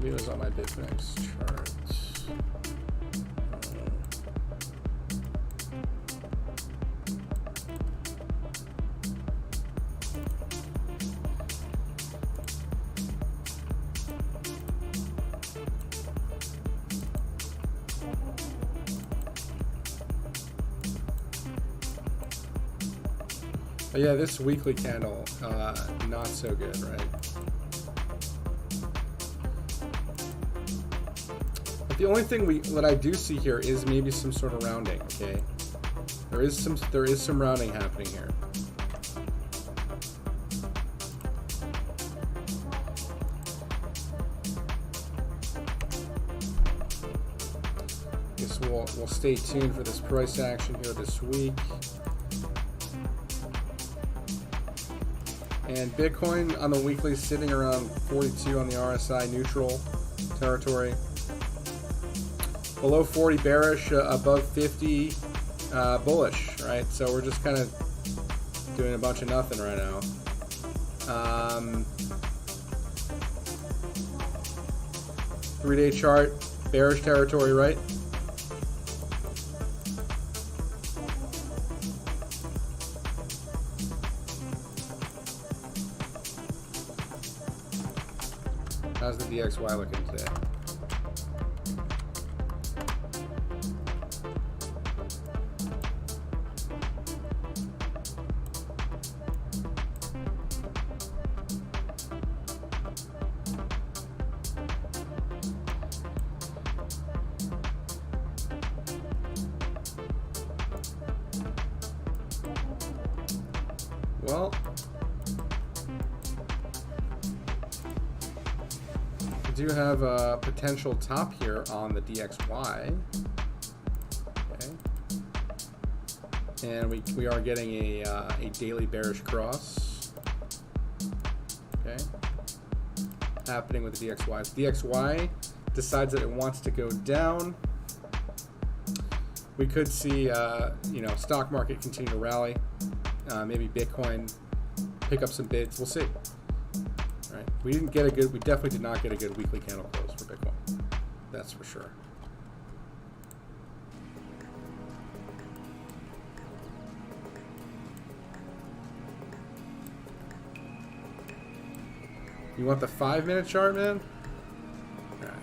It was on my Bitfinex chart. But yeah, this weekly candle, not so good, right? The only thing that I do see here is maybe some sort of rounding. Okay, there is some rounding happening here. Guess we'll stay tuned for this price action here this week. And Bitcoin on the weekly sitting around 42 on the RSI, neutral territory. Below 40 bearish, above 50 bullish, right? So we're just kind of doing a bunch of nothing right now. 3-day chart, bearish territory, right? How's the DXY looking today? Well, we do have a potential top here on the DXY. Okay. And we are getting a daily bearish cross. Okay. Happening with the DXY. So DXY decides that it wants to go down. We could see, stock market continue to rally. Maybe Bitcoin pick up some bids. We'll see. All right. We definitely did not get a good weekly candle close for Bitcoin. That's for sure. You want the 5-minute chart, man? All right.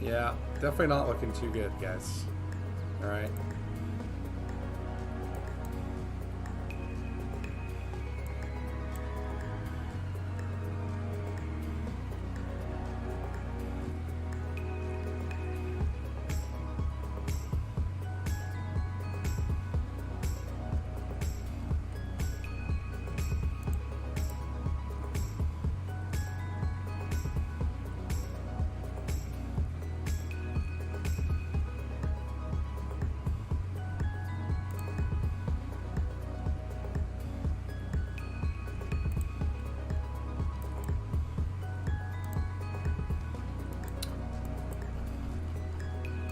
Yeah, definitely not looking too good, guys. All right.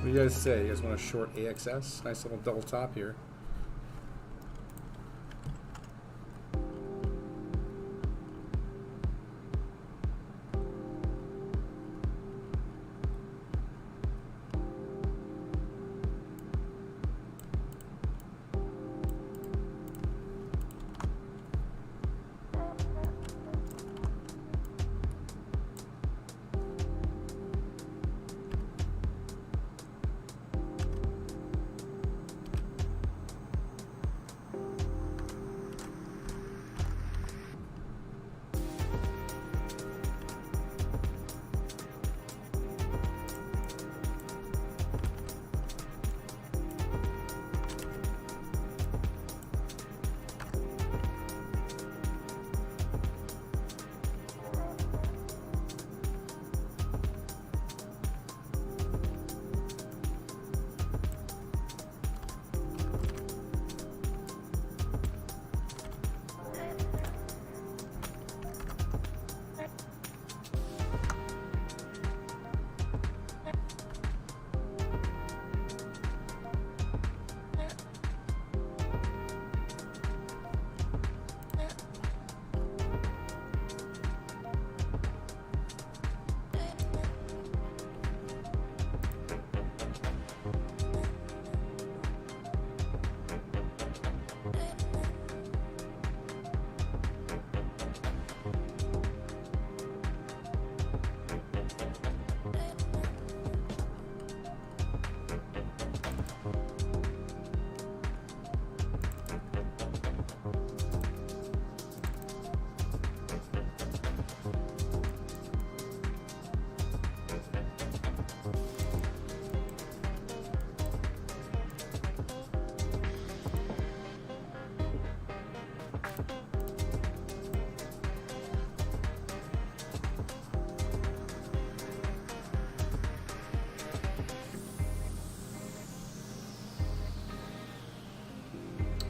What do you guys say? You guys want a short AXS? Nice little double top here.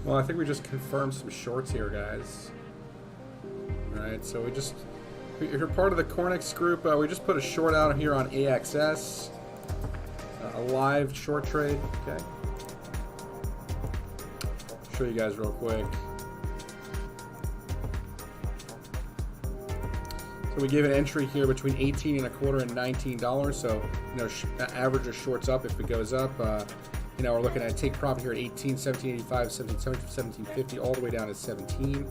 Well, I think we just confirmed some shorts here, guys. All right, so you're part of the Cornix group. We just put a short out here on AXS, a live short trade. Okay, show you guys real quick. So we gave an entry here between $18.25 and $19. So average of shorts up. If it goes up, we're looking at take profit here at 18, 17.85, 17.50, all the way down to 17.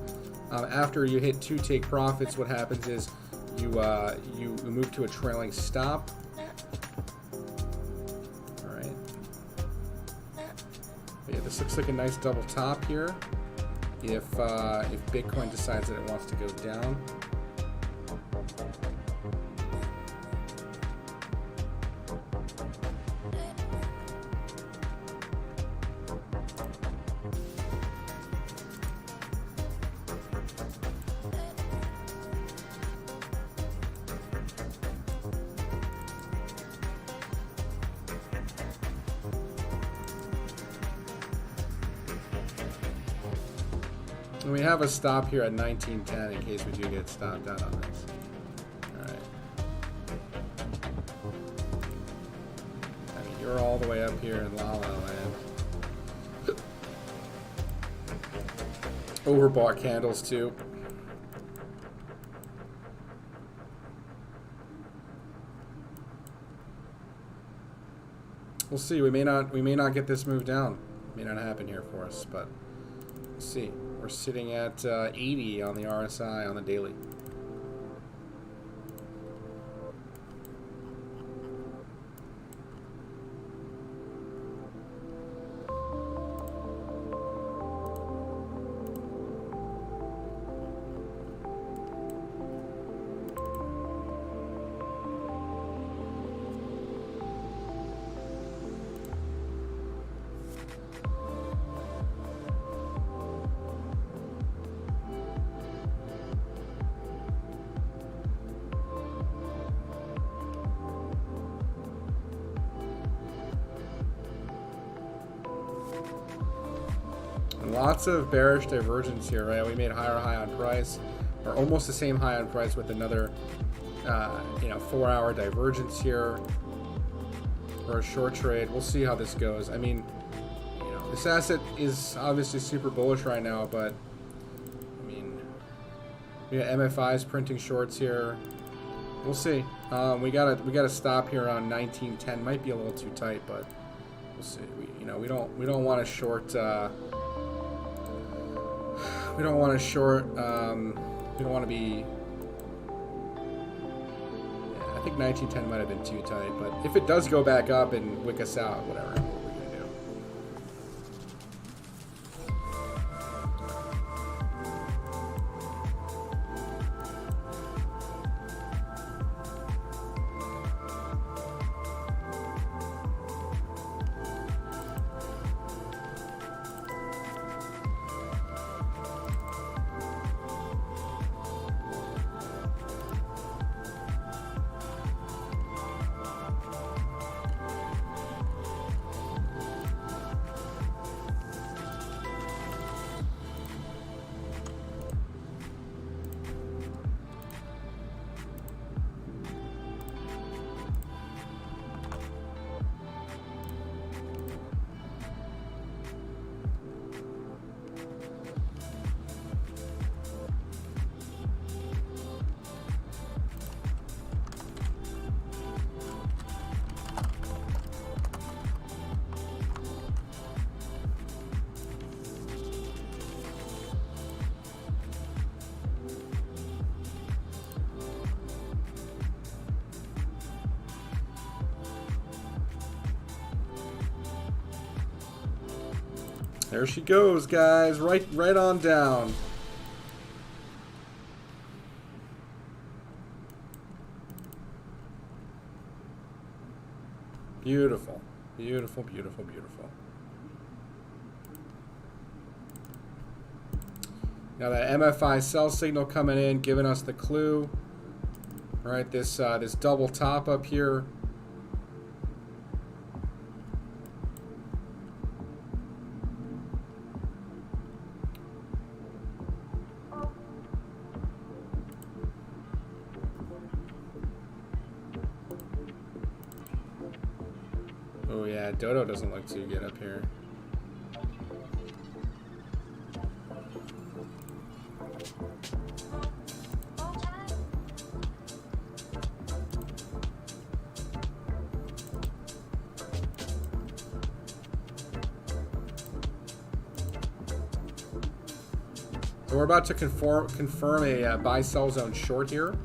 After you hit 2 take profits, what happens is you move to a trailing stop. All right. But yeah, this looks like a nice double top here. If Bitcoin decides that it wants to go down. And we have a stop here at 19.10 in case we do get stopped out on this. Alright. I mean, you're all the way up here in La La Land. Overbought candles too. We'll see. We may not get this move down. It may not happen here for us, but we'll see. We're sitting at 80 on the RSI on the daily. Lots of bearish divergence here, right? We made higher high on price, or almost the same high on price with another, 4-hour divergence here for a short trade. We'll see how this goes. I mean, this asset is obviously super bullish right now, but I mean, we got MFIs printing shorts here. We'll see. We gotta stop here around 19.10. Might be a little too tight, but we'll see. We don't want to short. We don't want to short, we don't want to be, I think 1910 might have been too tight, but if it does go back up and wick us out, whatever, what are we going to do? There she goes, guys. Right on down. Beautiful. Beautiful, beautiful, beautiful. Now that MFI sell signal coming in, giving us the clue. All right, this double top up here. Oh yeah, Dodo doesn't look too good up here. So we're about to confirm a buy-sell zone short here.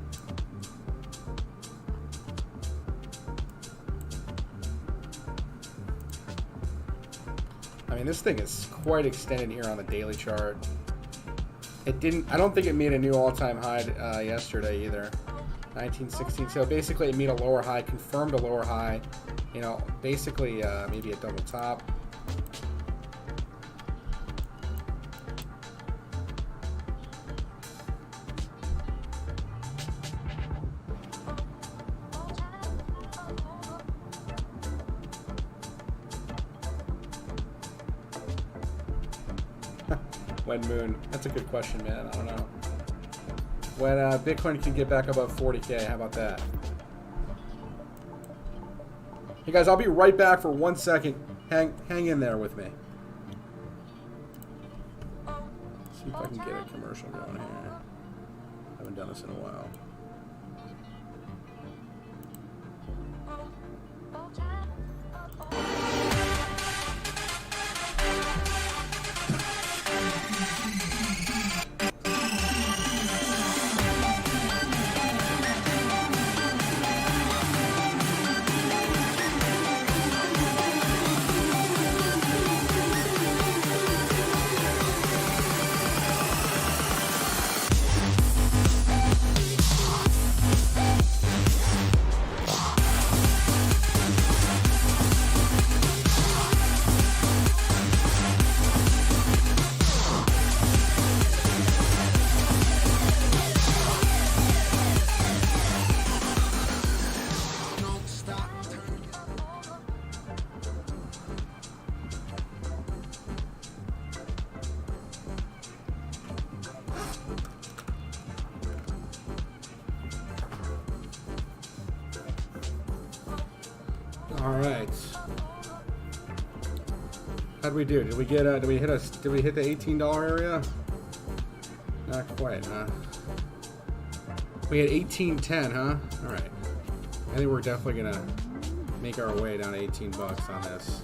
I mean, this thing is quite extended here on the daily chart. It didn't. I don't think it made a new all-time high yesterday either. 1916. So basically, it made a lower high, confirmed a lower high. You know, basically maybe a double top. When moon? That's a good question, man. I don't know. When Bitcoin can get back above 40K, how about that? Hey guys, I'll be right back for 1 second. Hang in there with me. See if I can get a commercial going here. Haven't done this in a while. All right. How'd we do? Did we get? Did we hit the $18 area? Not quite, huh? We had 18.10, huh? All right. I think we're definitely gonna make our way down to 18 bucks on this.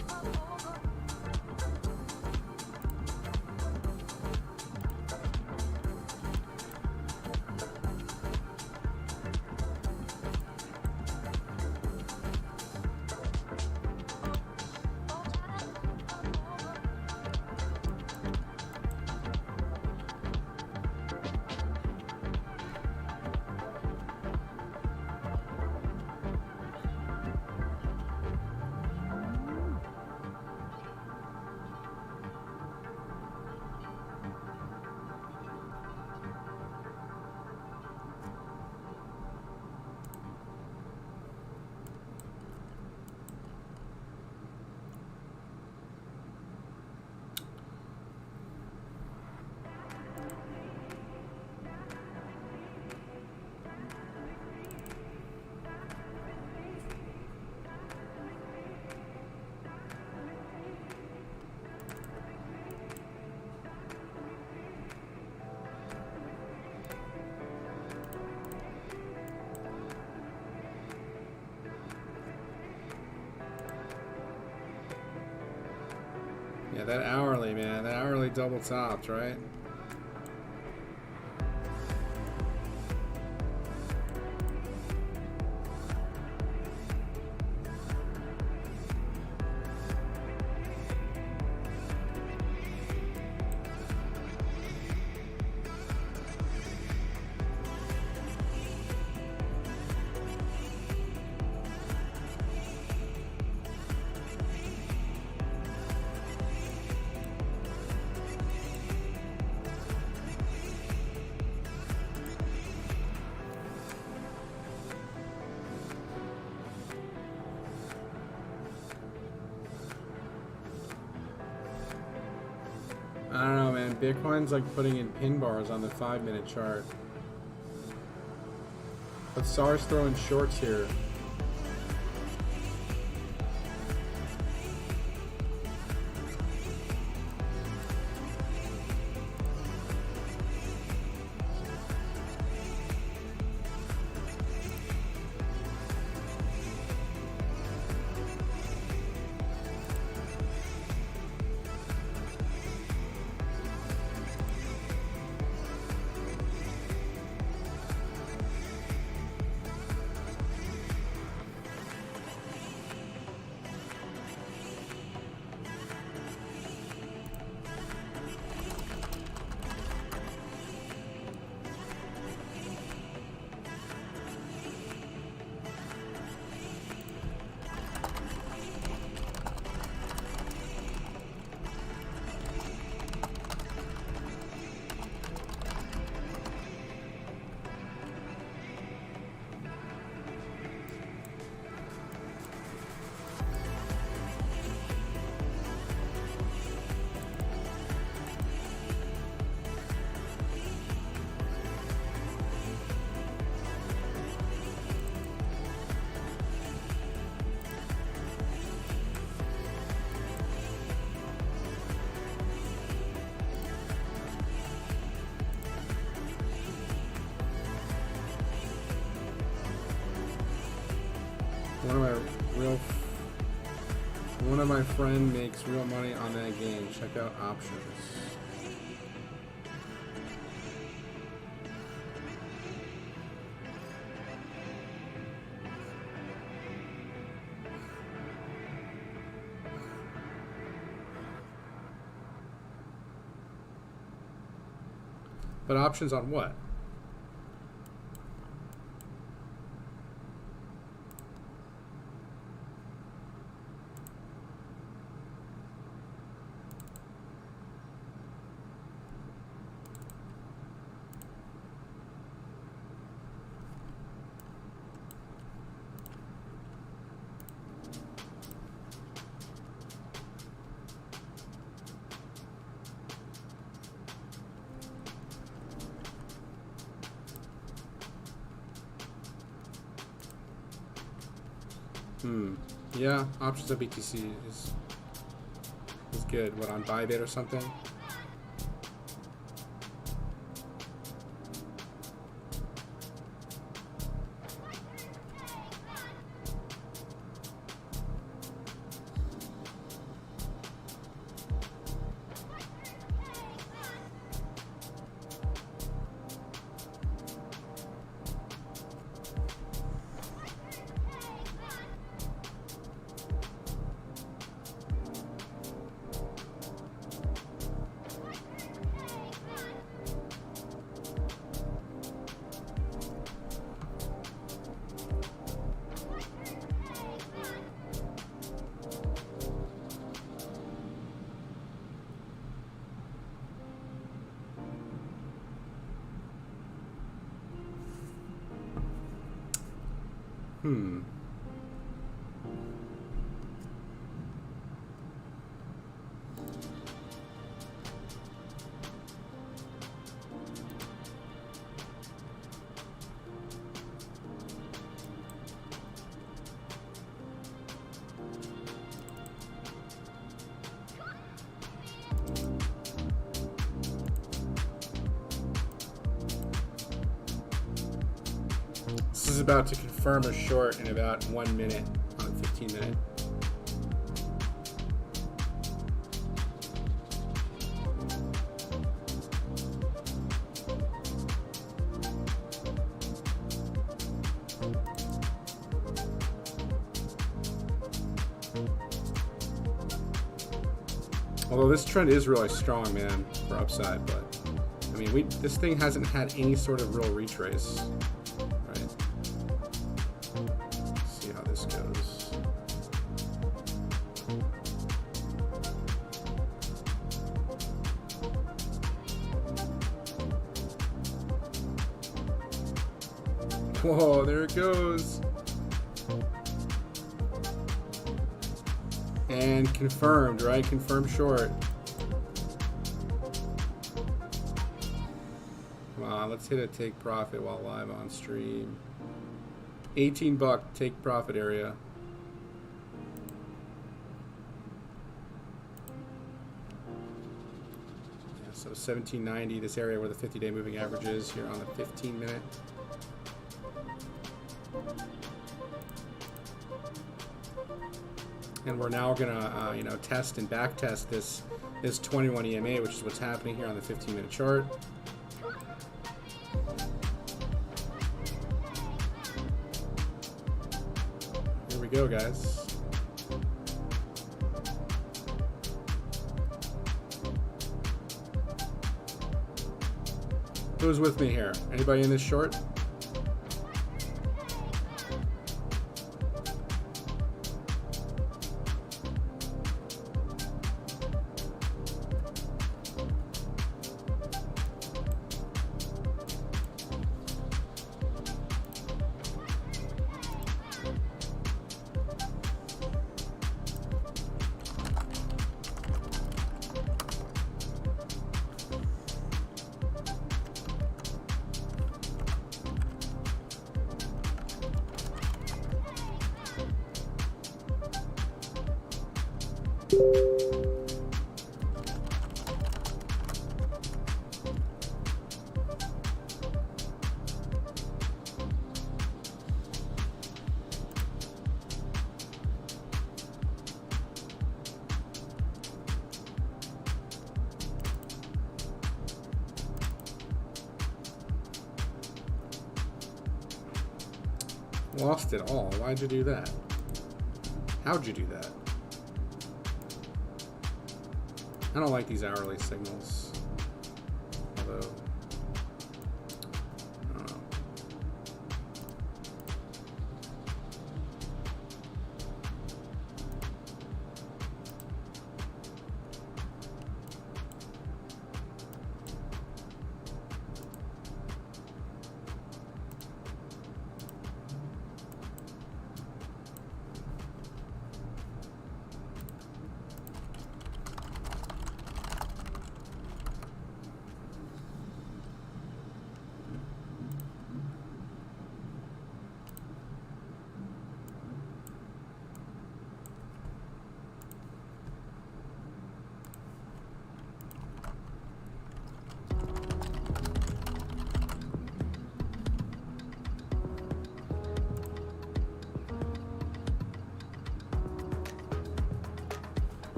Yeah, that hourly, man. That hourly double topped, right? I don't know, man. Bitcoin's like putting in pin bars on the 5-minute chart. But SAR's throwing shorts here. One of my friend makes real money on that game. Check out options. But options on what? Yeah, options of BTC is good. What, on Bybit or something? This is about to confirm a short in about 1 minute on 15 minute. Although this trend is really strong, man, for upside, but I mean, this thing hasn't had any sort of real retrace. Whoa, there it goes. And confirmed, right? Confirmed short. Come on, let's hit a take profit while live on stream. 18 buck take profit area. Yeah, so 1790, this area where the 50-day moving average is here on the 15 minute. And we're now gonna, test and back test this 21 EMA, which is what's happening here on the 15-minute chart. Here we go, guys. Who's with me here? Anybody in this short? Lost it all. Why'd you do that? How'd you do that? I don't like these hourly signals. Although, I don't know.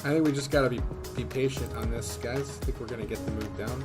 I think we just gotta be patient on this, guys. I think we're gonna get the move down.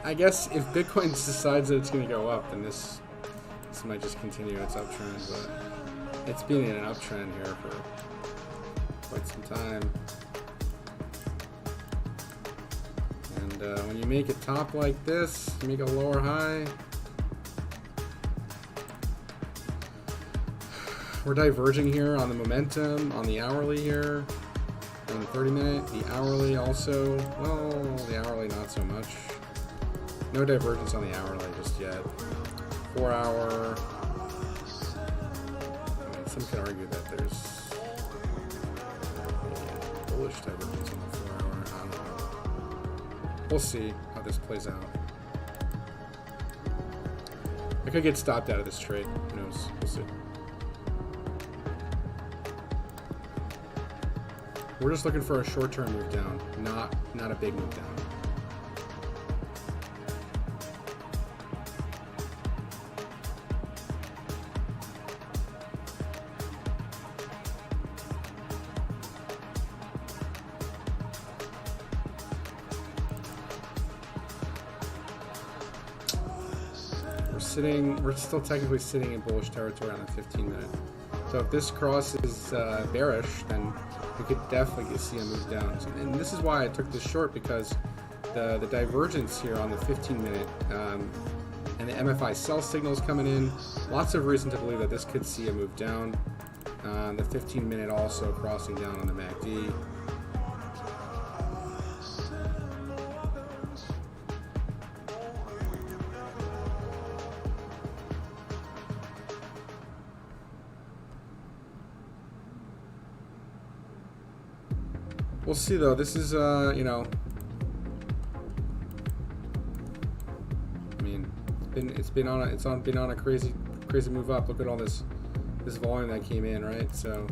I guess if Bitcoin decides that it's going to go up, then this might just continue its uptrend, but it's been in an uptrend here for quite some time. And when you make a top like this, you make a lower high, we're diverging here on the momentum, on the hourly here, on the 30-minute, the hourly also, well, the hourly not so much. No divergence on the hourly just yet. 4 hour. I mean, some could argue that there's bullish divergence on the 4 hour. I don't know. We'll see how this plays out. I could get stopped out of this trade. Who knows? We'll see. We're just looking for a short-term move down, not a big move down. We're still technically sitting in bullish territory on the 15-minute. So if this cross is bearish, then we could definitely see a move down. And this is why I took this short, because the divergence here on the 15-minute and the MFI sell signals coming in, lots of reason to believe that this could see a move down. The 15-minute also crossing down on the MACD. We'll see though. This is, you know, I mean, it's been on a crazy move up. Look at all this volume that came in, right? So,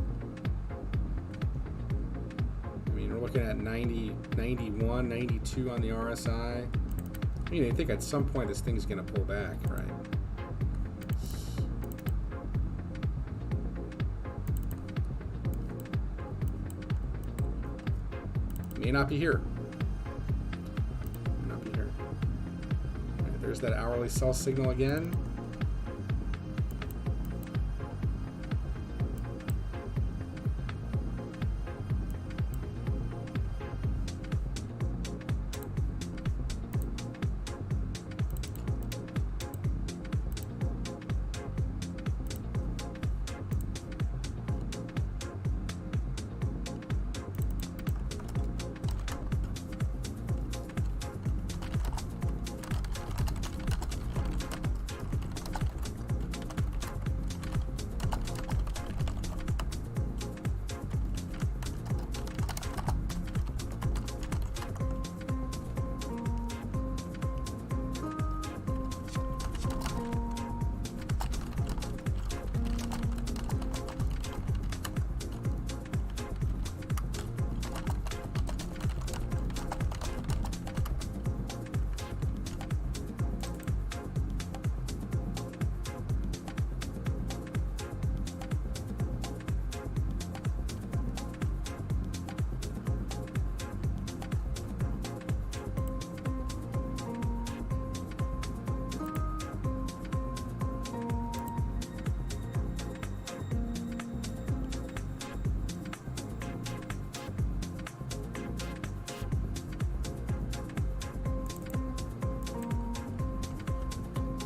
I mean, we're looking at 90, 91, 92 on the RSI. I mean, I think at some point this thing's gonna pull back, right? May not be here. May not be here. Right, there's that hourly sell signal again.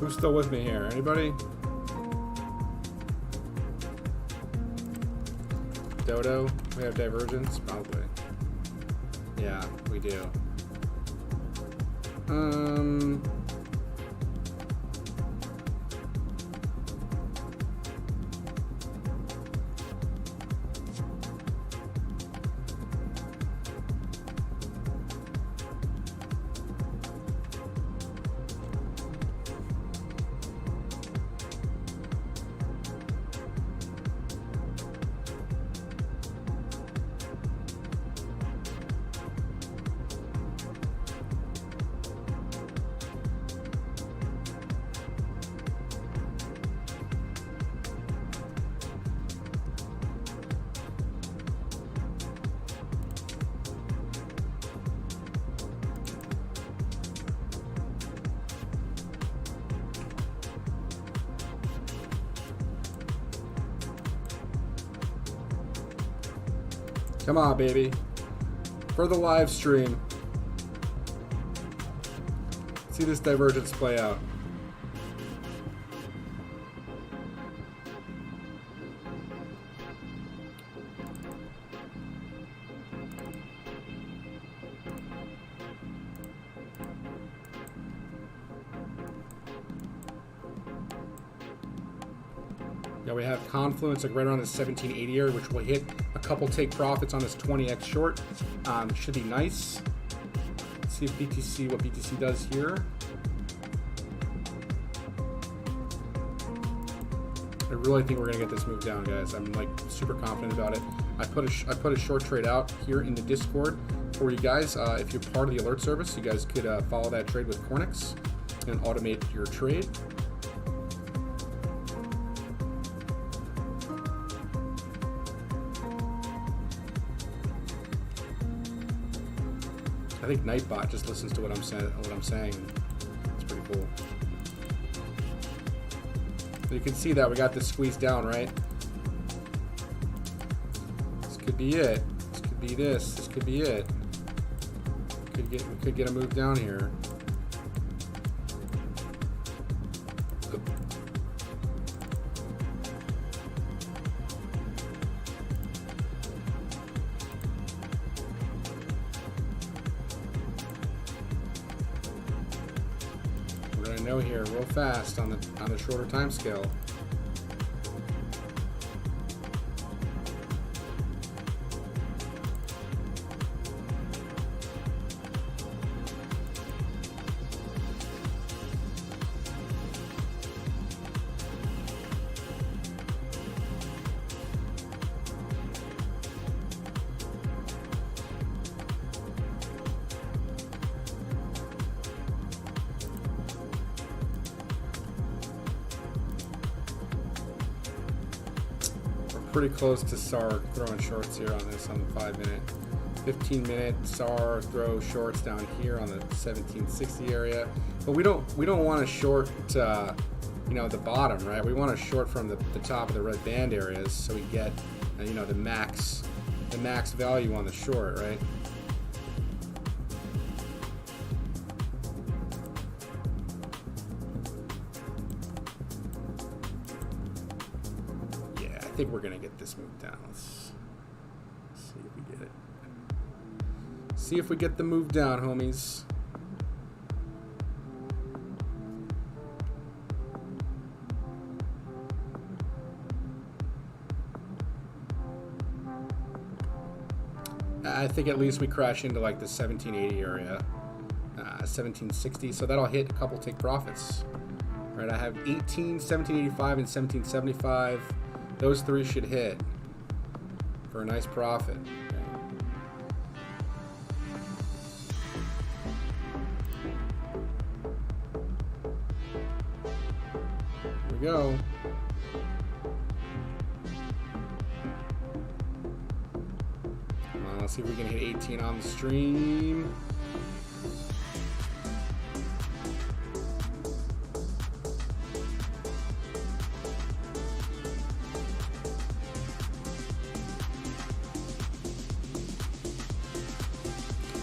Who's still with me here? Anybody? Dodo? We have divergence? Probably. Yeah, we do. Come on, baby. For the live stream. See this divergence play out. Yeah, we have confluence like right around the 1780 area, which will hit a couple take profits on this 20x short. Should be nice. Let's see if BTC, what BTC does here. I really think we're gonna get this move down, guys. I'm like super confident about it. I put a short trade out here in the Discord for you guys. If you're part of the alert service, you guys could follow that trade with Cornix and automate your trade. I think Nightbot just listens to what I'm saying. It's pretty cool. You can see that we got this squeezed down, right? This could be it. This could be this. This could be it. We could get a move down here. Know here real fast on the shorter time scale. Pretty close to SAR throwing shorts here on this on the 5-minute. 15-minute SAR throw shorts down here on the 1760 area, but we don't want to short the bottom, right? We want to short from the top of the red band areas so we get the max value on the short, right? I think we're gonna get this move down. Let's see if we get it. See if we get the move down, homies. I think at least we crash into like the 1780 area, 1760. So that'll hit a couple take profits. Right, I have 1785, and 1775. Those three should hit for a nice profit. Here we go. Come on, let's see if we can hit 18 on the stream.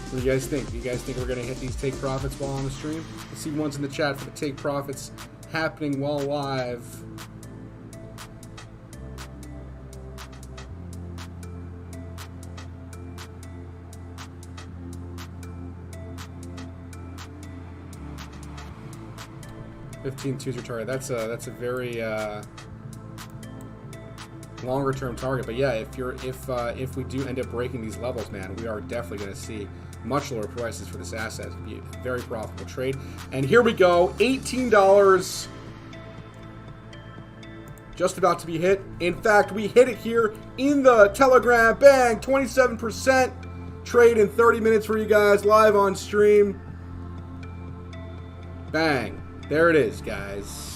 What do you guys think? Do you guys think we're going to hit these take profits while on the stream? Let's see ones in the chat for the take profits happening while live. $15.2 target. That's a very longer term target. But yeah, if we do end up breaking these levels, man, we are definitely going to see much lower prices for this asset. It'll be a very profitable trade. And here we go, $18. Just about to be hit. In fact, we hit it here in the Telegram. Bang! 27% trade in 30 minutes for you guys live on stream. Bang! There it is, guys.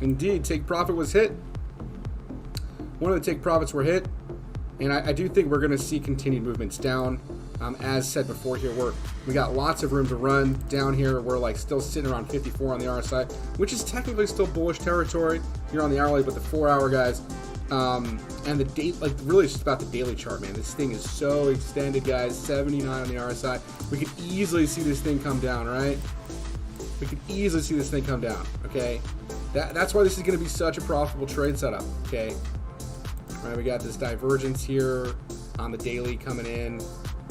Indeed, take profit was hit. One of the take profits were hit. And I do think we're going to see continued movements down. As said before here, we got lots of room to run down here. We're like still sitting around 54 on the RSI, which is technically still bullish territory here on the hourly, but the 4-hour guys, and the date, like really it's just about the daily chart, man. This thing is so extended, guys. 79 on the RSI. We could easily see this thing come down, right? We could easily see this thing come down, okay? That's why this is going to be such a profitable trade setup, okay? All right, we got this divergence here on the daily coming in.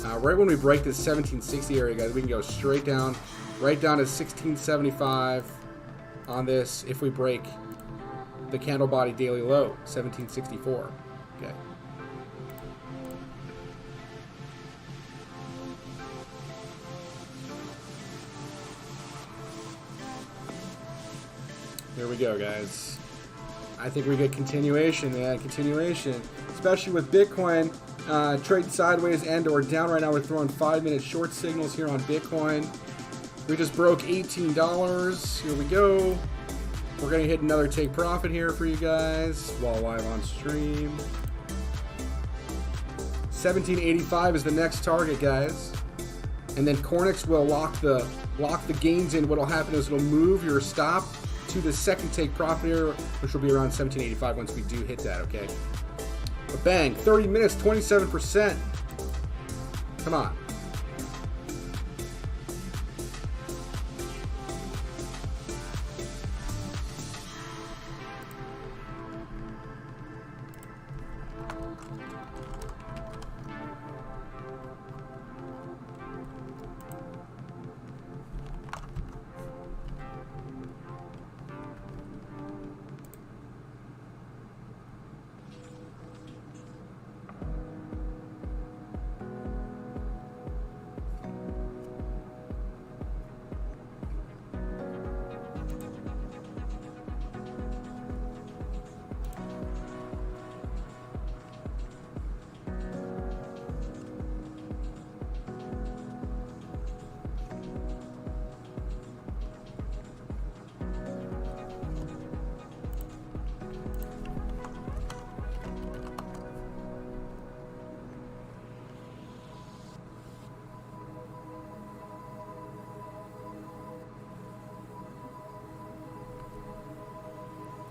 Right when we break this 1760 area, guys, we can go straight down, right down to 1675 on this if we break the candle body daily low, 1764. Okay. There we go, guys. I think we get continuation, man. Continuation, especially with Bitcoin trading sideways and or down right now. We're throwing 5-minute short signals here on Bitcoin. We just broke $18. Here we go. We're gonna hit another take profit here for you guys while live on stream. 1785 is the next target, guys. And then Cornix will lock the gains in. What'll happen is it'll move your stop to the second take profit here, which will be around 1785 once we do hit that, okay? But bang, 30 minutes, 27%. Come on.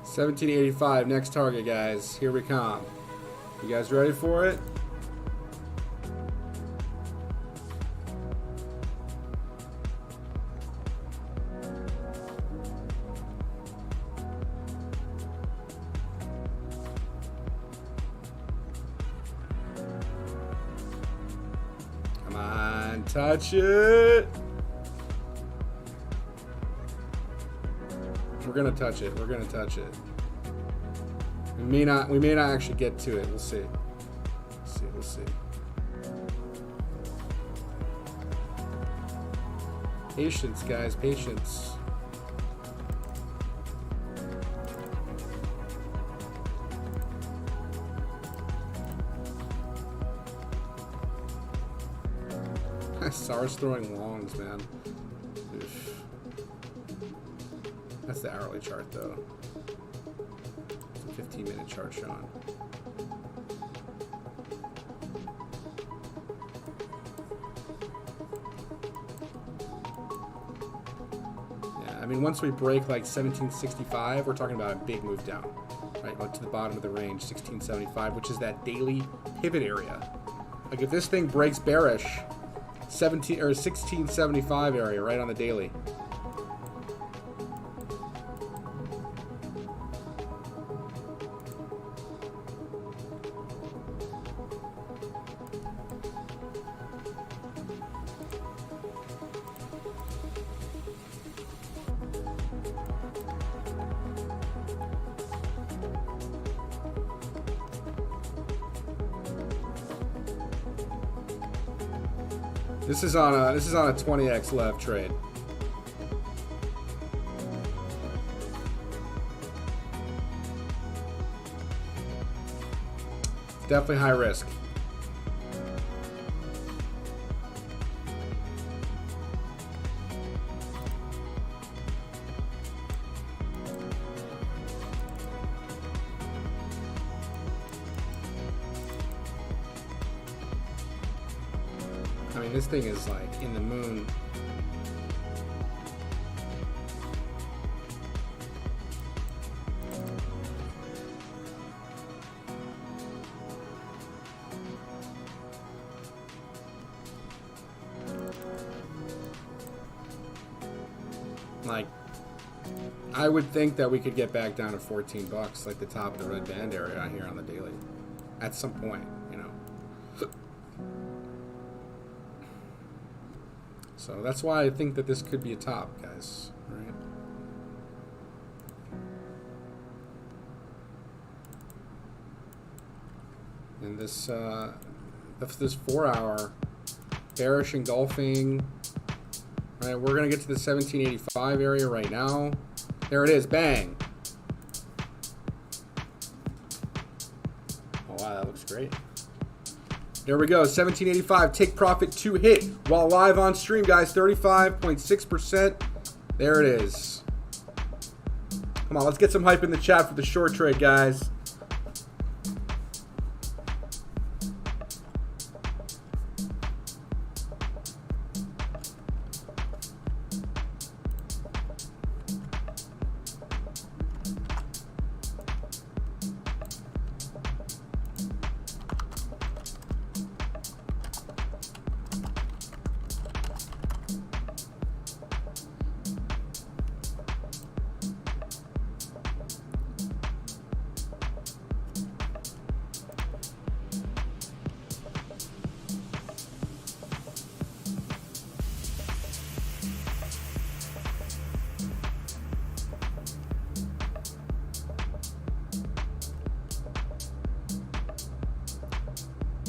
$17.85, next target, guys. Here we come. You guys ready for it? Come on, touch it. We're gonna touch it. We're gonna touch it. We may not actually get to it. We'll see. We'll see. Patience, guys. Patience. SAR's throwing longs, man. Oof. That's the hourly chart, though. It's a 15-minute chart, Sean. mean, once we break like 1765, we're talking about a big move down, right? Like to the bottom of the range, 1675, which is that daily pivot area. Like if this thing breaks bearish, 1675 area right on the daily. This is on a 20x left trade. Definitely high risk. I mean, this thing is like in the moon. Like, I would think that we could get back down to 14 bucks, like the top of the red band area out here on the daily, at some point, you know. So that's why I think that this could be a top, guys. Right? And this this 4 hour bearish engulfing. Right, we're gonna get to the 1785 area right now. There it is, bang. Oh wow, that looks great. There we go, 1785, take profit to hit while live on stream, guys, 35.6%. There it is. Come on, let's get some hype in the chat for the short trade, guys.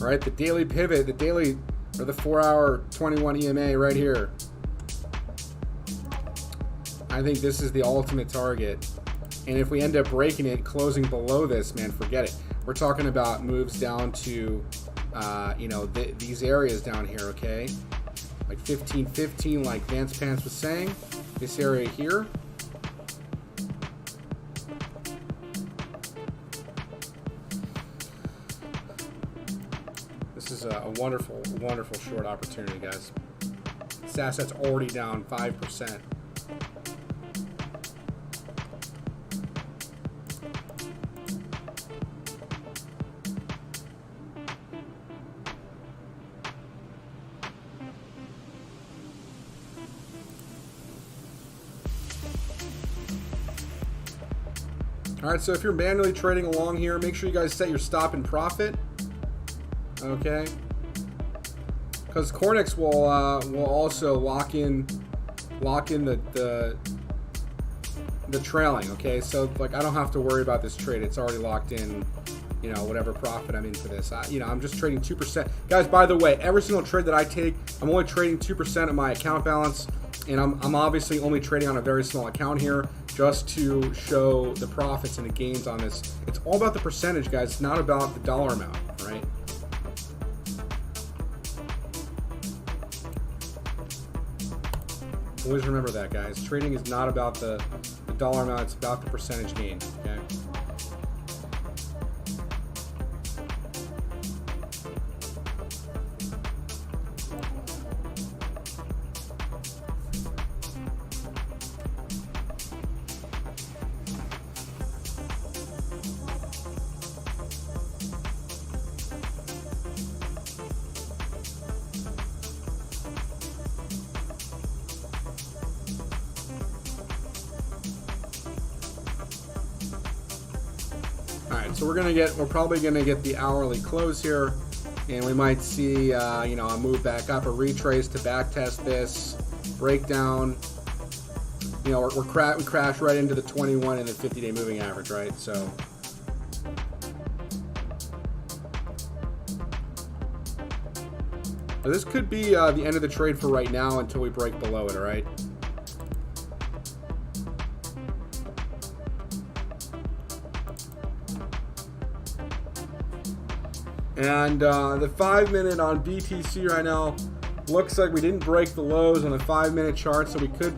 All right, the daily pivot, the daily, or the 4 hour 21 EMA right here. I think this is the ultimate target. And if we end up breaking it, closing below this, man, forget it. We're talking about moves down to, you know, these areas down here, okay? Like 1515, like Vance Pants was saying. This area here. This is a wonderful, wonderful short opportunity, guys. This asset's already down 5%. All right, so if you're manually trading along here, make sure you guys set your stop and profit. Okay, because Cornix will also lock in the trailing. Okay, so like I don't have to worry about this trade; it's already locked in. You know, whatever profit I'm in for this. You know, I'm just trading 2%, guys. By the way, every single trade that I take, I'm only trading 2% of my account balance, and I'm obviously only trading on a very small account here, just to show the profits and the gains on this. It's all about the percentage, guys. It's not about the dollar amount, right? Always remember that, guys. Trading is not about the dollar amount, it's about the percentage gain, okay? right, so we're probably gonna get the hourly close here, and we might see you know, a move back up, a retrace to back test this breakdown. You know, we crash right into the 21 and the 50-day moving average, right? So this could be the end of the trade for right now until we break below it, all right? And the 5-minute on BTC right now looks like we didn't break the lows on the 5-minute chart, so we could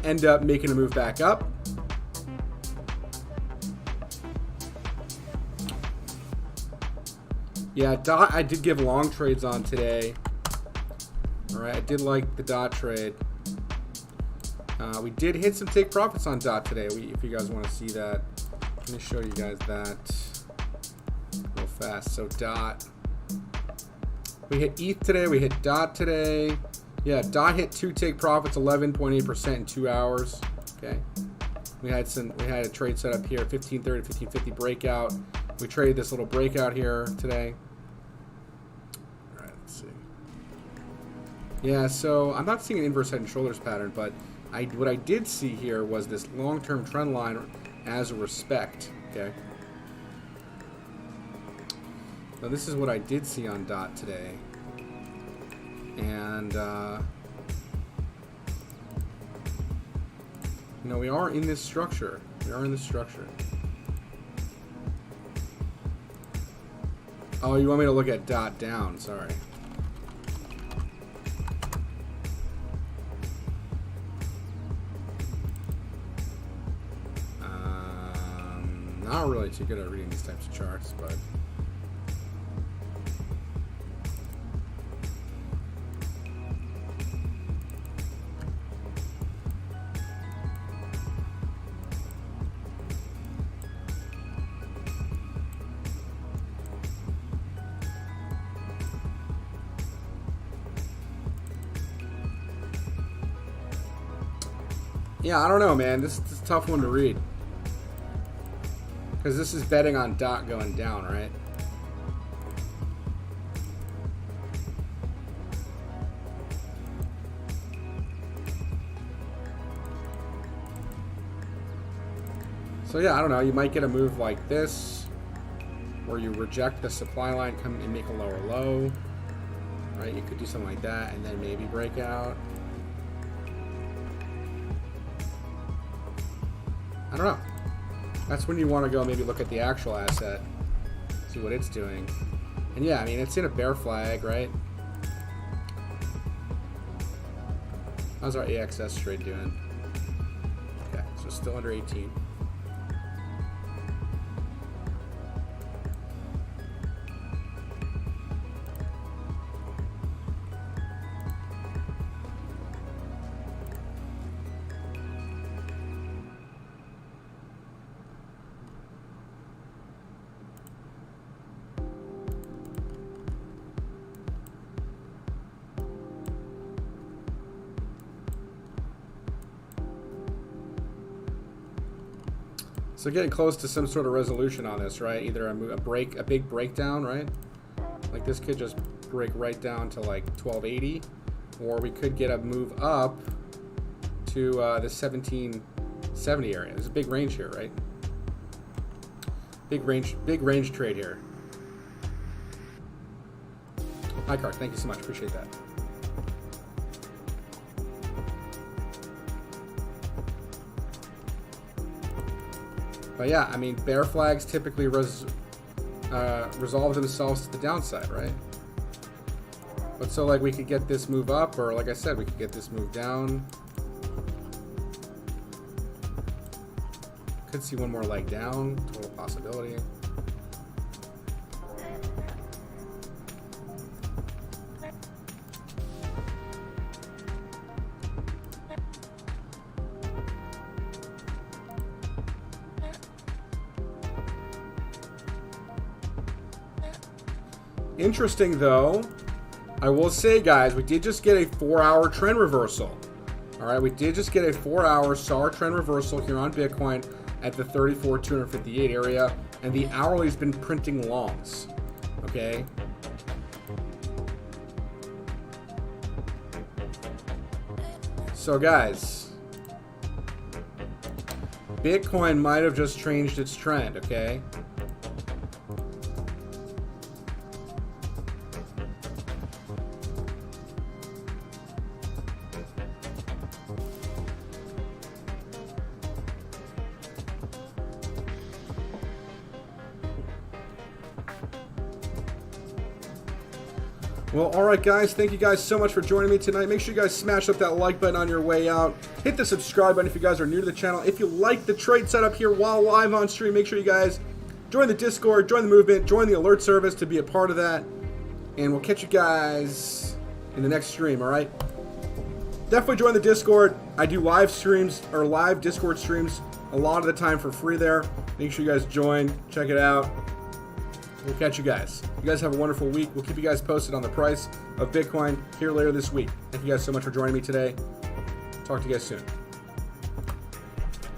end up making a move back up. Yeah, DOT I did give long trades on today. All right, I did like the DOT trade. We did hit some take profits on DOT today. If you guys want to see that, let me show you guys that real fast. So DOT, we hit ETH today. We hit DOT today. Yeah, DOT hit 2 take profits, 11.8% in 2 hours. Okay, we had a trade set up here, 1530, 1550 breakout. We traded this little breakout here today. All right, let's see. Yeah, so I'm not seeing an inverse head and shoulders pattern, but what I did see here was this long-term trend line as a respect. Okay. Now this is what I did see on DOT today. And, you know, we are in this structure. We are in this structure. Oh, you want me to look at DOT down? Sorry. Not really too good at reading these types of charts, but... yeah, I don't know, man. This is a tough one to read. Because this is betting on DOT going down, right? So yeah, I don't know. You might get a move like this, where you reject the supply line, come and make a lower low, right? You could do something like that, and then maybe break out. I don't know. That's when you want to go maybe look at the actual asset, see what it's doing. And yeah, I mean, it's in a bear flag, right? How's our AXS trade doing? Okay, so still under 18. So getting close to some sort of resolution on this, right? Either a big breakdown, right? Like this could just break right down to like 1280, or we could get a move up to the 1770 area. There's a big range here, right? Big range trade here. Hi, Cart. Thank you so much. Appreciate that. But yeah, I mean, bear flags typically resolve themselves to the downside, right? But so like we could get this move up, or like I said, we could get this move down. Could see one more leg down, total possibility. Interesting though, I will say, guys, we did just get a 4-hour trend reversal. All right, we did just get a 4-hour SAR trend reversal here on Bitcoin at the 34,258 area. and the hourly's been printing longs. Okay. So guys, Bitcoin might have just changed its trend, okay? Well, alright guys, thank you guys so much for joining me tonight. Make sure you guys smash up that like button on your way out. Hit the subscribe button if you guys are new to the channel. If you like the trade setup here while live on stream, make sure you guys join the Discord, join the movement, join the alert service to be a part of that. And we'll catch you guys in the next stream, alright? Definitely join the Discord. I do live streams, or live Discord streams, a lot of the time for free there. Make sure you guys join, check it out. We'll catch you guys. You guys have a wonderful week. We'll keep you guys posted on the price of Bitcoin here later this week. Thank you guys so much for joining me today. Talk to you guys soon.